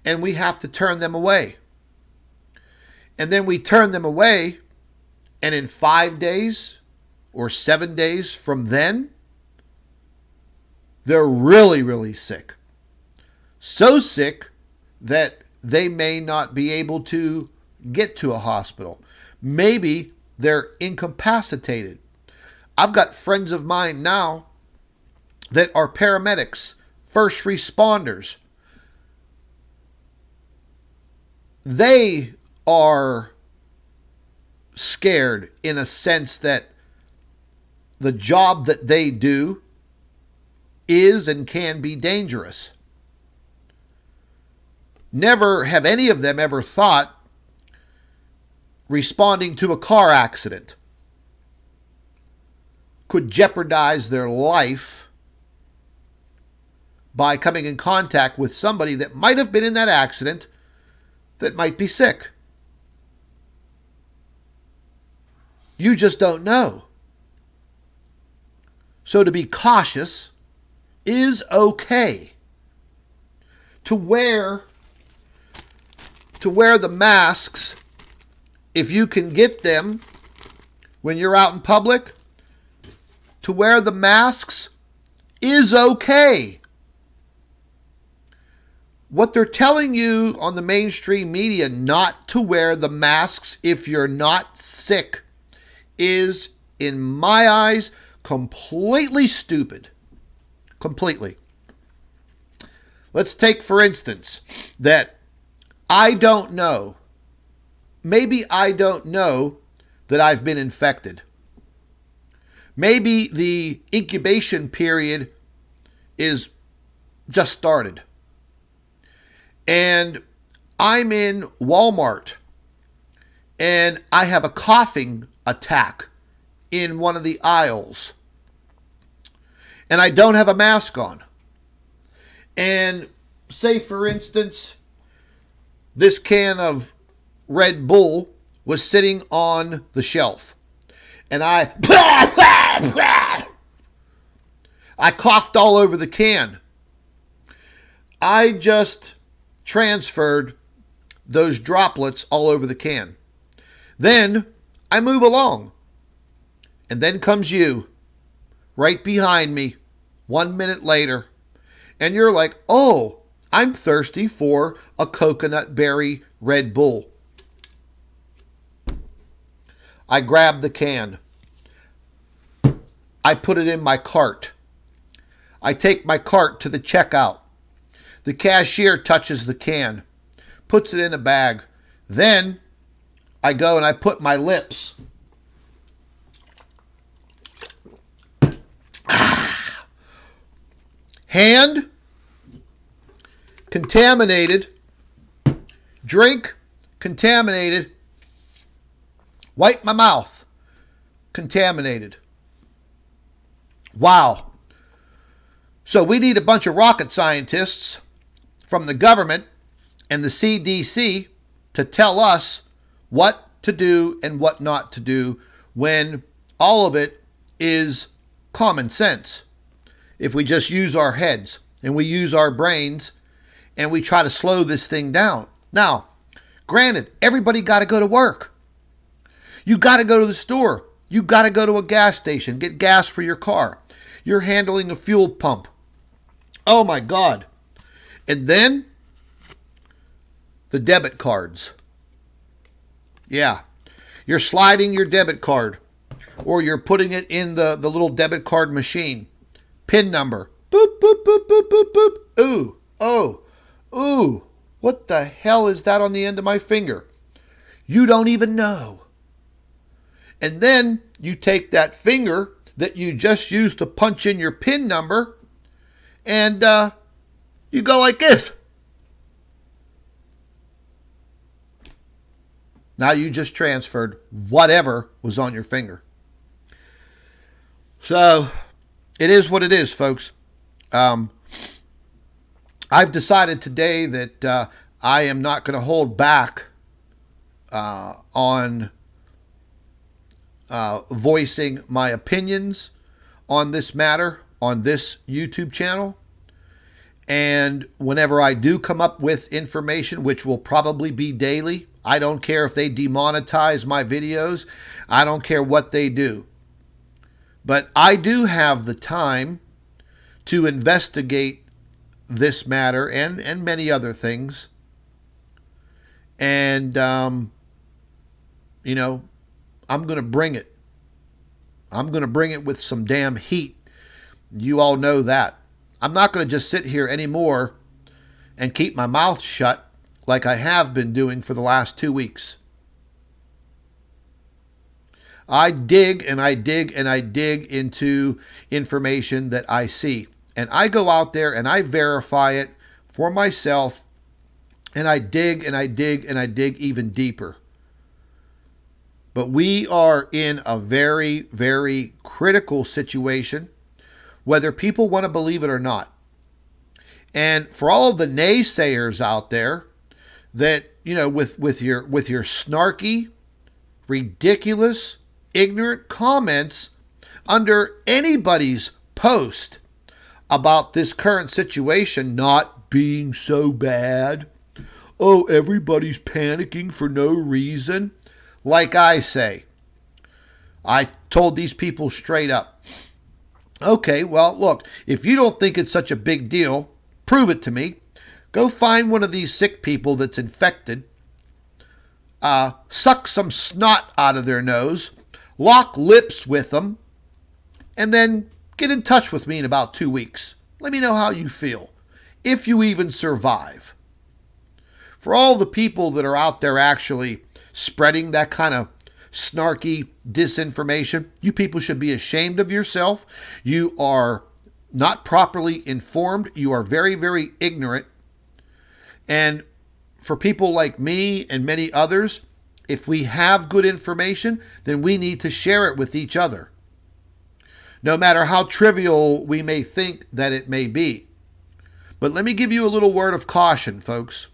and we have to turn them away. And then we turn them away, and in 5 days or 7 days from then, they're really, really sick. So sick that they may not be able to get to a hospital. Maybe they're incapacitated. I've got friends of mine now that are paramedics, first responders. They are scared in a sense that the job that they do is and can be dangerous. Never have any of them ever thought responding to a car accident could jeopardize their life by coming in contact with somebody that might have been in that accident that might be sick. You just don't know. So to be cautious is okay. To wear the masks, if you can get them when you're out in public, to wear the masks is okay. What they're telling you on the mainstream media not to wear the masks if you're not sick is, in my eyes, completely stupid. Completely. Let's take, for instance, that I don't know. Maybe I don't know that I've been infected. Maybe the incubation period is just started. And I'm in Walmart and I have a coughing attack in one of the aisles. And I don't have a mask on. And say, for instance, this can of Red Bull was sitting on the shelf. And I coughed all over the can. I just transferred those droplets all over the can. Then I move along. And then comes you, right behind me, 1 minute later. And you're like, oh, I'm thirsty for a coconut berry Red Bull. I grab the can. I put it in my cart. I take my cart to the checkout. The cashier touches the can, puts it in a bag. Then I go and I put my lips. Hand, contaminated. Drink, contaminated. Wipe my mouth, contaminated. Wow. So we need a bunch of rocket scientists from the government and the CDC to tell us what to do and what not to do when all of it is common sense. If we just use our heads and we use our brains and we try to slow this thing down. Now, granted, everybody got to go to work. You got to go to the store. You got to go to a gas station, get gas for your car. You're handling a fuel pump. Oh my God. And then the debit cards. Yeah. You're sliding your debit card, or you're putting it in the little debit card machine. PIN number. Boop, boop, boop, boop, boop, boop. Ooh, oh, ooh. What the hell is that on the end of my finger? You don't even know. And then you take that finger that you just used to punch in your PIN number, and you go like this. Now you just transferred whatever was on your finger. So it is what it is, folks. I've decided today that I am not going to hold back on voicing my opinions on this matter on this YouTube channel. And whenever I do come up with information, which will probably be daily, I don't care if they demonetize my videos. I don't care what they do. But I do have the time to investigate this matter and many other things. And, I'm going to bring it. I'm going to bring it with some damn heat. You all know that. I'm not going to just sit here anymore and keep my mouth shut like I have been doing for the last 2 weeks. I dig and I dig and I dig into information that I see. And I go out there and I verify it for myself. And I dig and I dig and I dig even deeper. But we are in a very, very critical situation, whether people want to believe it or not. And for all of the naysayers out there that, with your snarky, ridiculous, ignorant comments under anybody's post about this current situation not being so bad. Oh, everybody's panicking for no reason. Like I say, I told these people straight up, okay, well, look, if you don't think it's such a big deal, prove it to me. Go find one of these sick people that's infected, suck some snot out of their nose, lock lips with them, and then get in touch with me in about 2 weeks. Let me know how you feel, if you even survive. For all the people that are out there actually spreading that kind of snarky disinformation, you people should be ashamed of yourself. You are not properly informed. You are very, very ignorant. And for people like me and many others, if we have good information, then we need to share it with each other, no matter how trivial we may think that it may be. But let me give you a little word of caution, folks.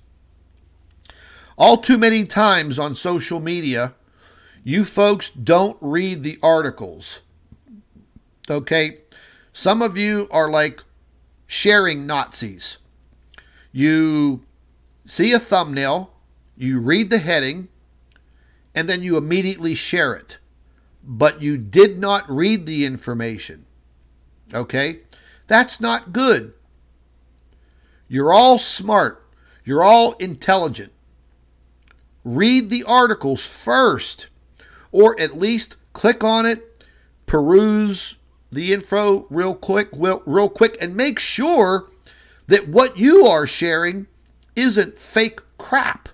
All too many times on social media, you folks don't read the articles. Okay? Some of you are like sharing Nazis. You see a thumbnail, you read the heading, and then you immediately share it. But you did not read the information. Okay? That's not good. You're all smart. You're all intelligent. Read the articles first, or at least click on it, peruse the info real quick, and make sure that what you are sharing isn't fake crap.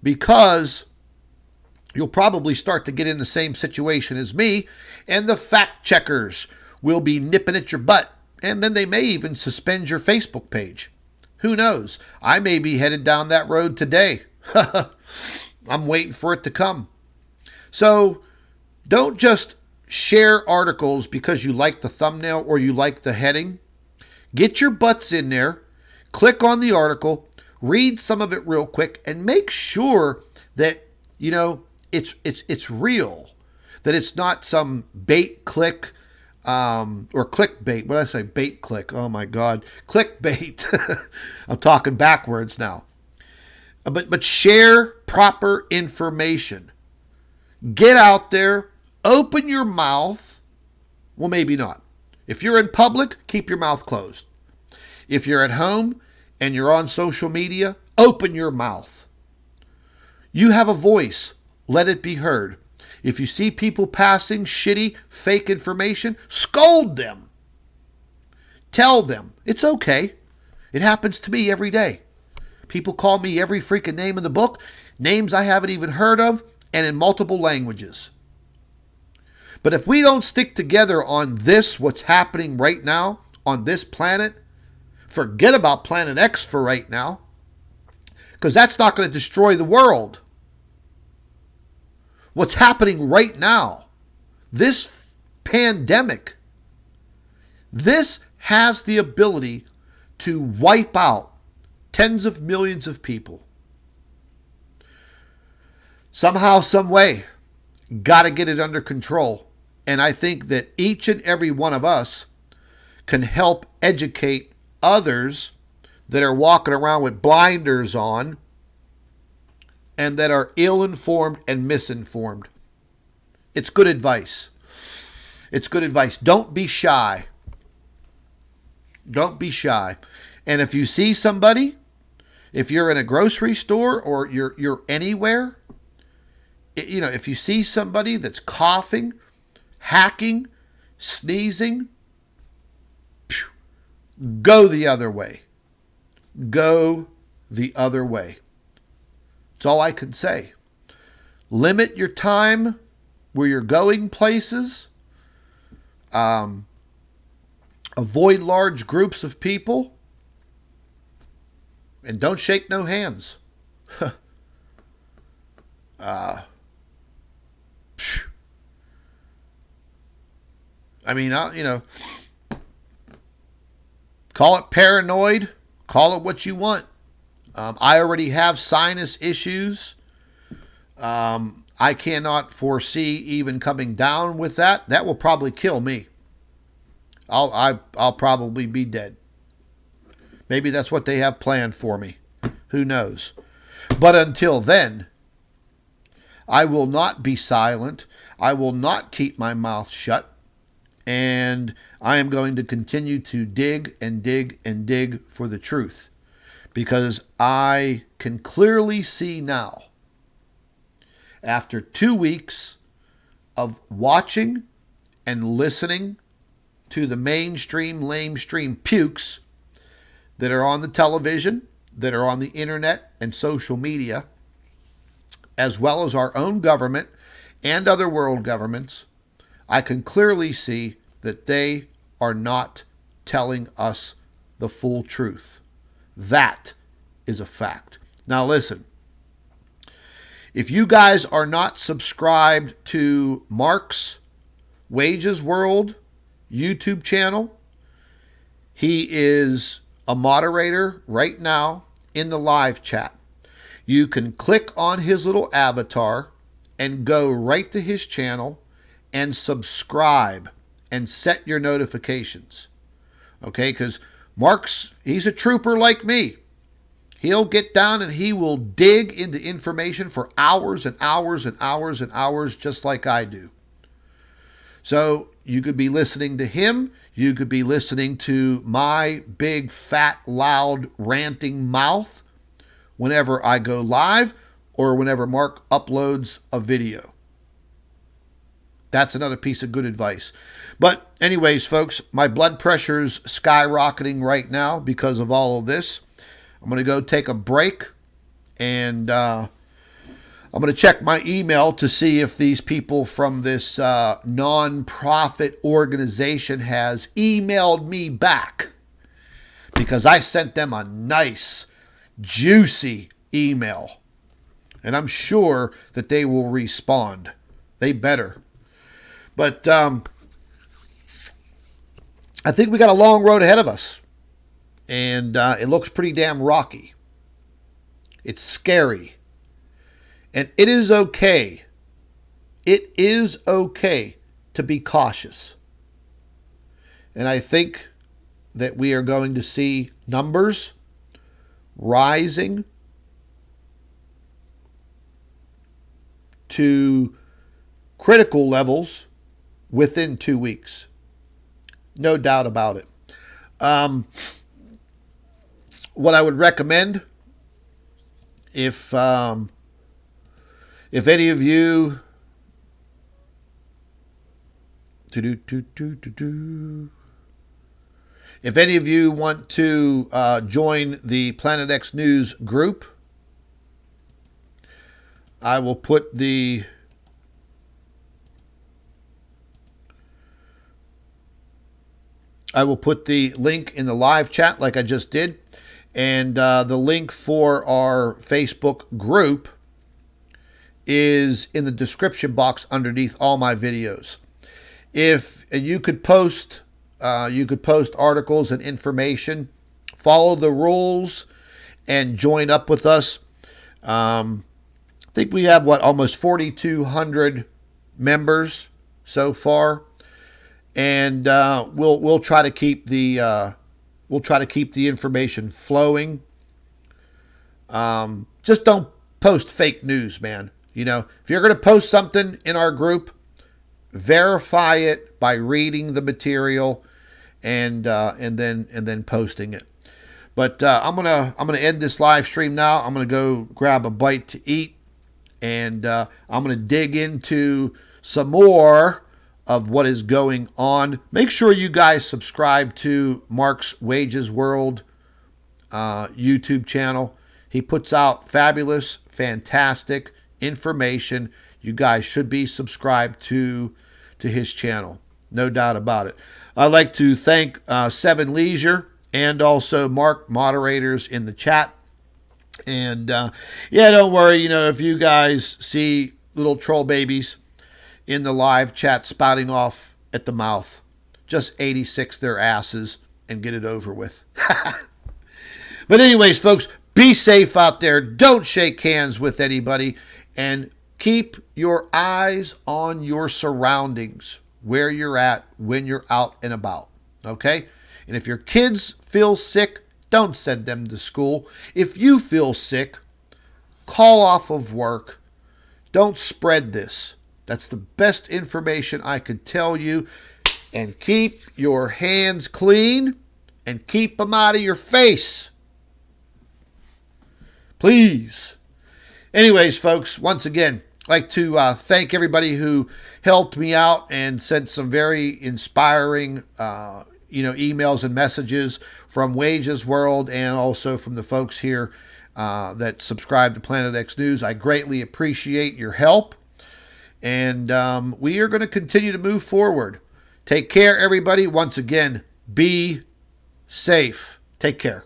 Because you'll probably start to get in the same situation as me, and the fact checkers will be nipping at your butt, and then they may even suspend your Facebook page. Who knows? I may be headed down that road today. I'm waiting for it to come. So don't just share articles because you like the thumbnail or you like the heading. Get your butts in there, click on the article, read some of it real quick, and make sure that, it's real, that it's not some bait click or clickbait. What did I say? Bait click. Oh my God. Clickbait. I'm talking backwards now. But share proper information. Get out there, open your mouth. Well, maybe not. If you're in public, keep your mouth closed. If you're at home and you're on social media, open your mouth. You have a voice. Let it be heard. If you see people passing shitty, fake information, scold them. Tell them it's okay. It happens to me every day. People call me every freaking name in the book, names I haven't even heard of, and in multiple languages. But if we don't stick together on this, what's happening right now on this planet, forget about Planet X for right now, because that's not going to destroy the world. What's happening right now, this pandemic, this has the ability to wipe out tens of millions of people. Somehow, some way, got to get it under control. And I think that each and every one of us can help educate others that are walking around with blinders on and that are ill-informed and misinformed. It's good advice. It's good advice. Don't be shy. Don't be shy. And if you see somebody, if you're in a grocery store or you're anywhere, if you see somebody that's coughing, hacking, sneezing, go the other way. Go the other way. That's all I can say. Limit your time where you're going places. Avoid large groups of people. And don't shake no hands. Call it paranoid. Call it what you want. I already have sinus issues. I cannot foresee even coming down with that. That will probably kill me. I'll probably be dead. Maybe that's what they have planned for me. Who knows? But until then, I will not be silent. I will not keep my mouth shut. And I am going to continue to dig and dig and dig for the truth. Because I can clearly see now, after 2 weeks of watching and listening to the mainstream, lamestream pukes that are on the television, that are on the internet and social media, as well as our own government and other world governments, I can clearly see that they are not telling us the full truth. That is a fact. Now listen, if you guys are not subscribed to Mark's Wages World YouTube channel, he is a moderator right now in the live chat. You can click on his little avatar and go right to his channel and subscribe and set your notifications. Okay, because he's a trooper like me. He'll get down and he will dig into information for hours and hours and hours and hours, just like I do. So you could be listening to him. You could be listening to my big, fat, loud, ranting mouth whenever I go live or whenever Mark uploads a video. That's another piece of good advice. But anyways, folks, my blood pressure's skyrocketing right now because of all of this. I'm going to go take a break, and I'm going to check my email to see if these people from this non-profit organization has emailed me back, because I sent them a nice, juicy email, and I'm sure that they will respond. They better. But I think we got a long road ahead of us. And it looks pretty damn rocky. It's scary. And it is okay. It is okay to be cautious. And I think that we are going to see numbers rising to critical levels within 2 weeks. No doubt about it. What I would recommend, if any of you if any of you want to join the Planet X News group, I will put the link in the live chat like I just did, and the link for our Facebook group is in the description box underneath all my videos. If you could post articles and information, follow the rules, and join up with us. I think we have almost 4,200 members so far, and we'll try to keep the information flowing. Just don't post fake news, man. If you're going to post something in our group, verify it by reading the material and then posting it. But I'm gonna end this live stream now. I'm gonna go grab a bite to eat, and I'm gonna dig into some more of what is going on. Make sure you guys subscribe to Mark's Wages World YouTube channel. He puts out fabulous, fantastic information. You guys should be subscribed to his channel. No doubt about it. I'd like to thank Seven Leisure and also Mark, moderators in the chat. And don't worry, if you guys see little troll babies in the live chat spouting off at the mouth, just 86 their asses and get it over with. But anyways, folks, be safe out there. Don't shake hands with anybody, and keep your eyes on your surroundings, where you're at when you're out and about, okay? And if your kids feel sick, don't send them to school. If you feel sick, call off of work. Don't spread this. That's the best information I could tell you. And keep your hands clean and keep them out of your face. Please. Anyways, folks, once again, I'd like to thank everybody who helped me out and sent some very inspiring, emails and messages from Wages World and also from the folks here that subscribe to Planet X News. I greatly appreciate your help, and we are going to continue to move forward. Take care, everybody. Once again, be safe. Take care.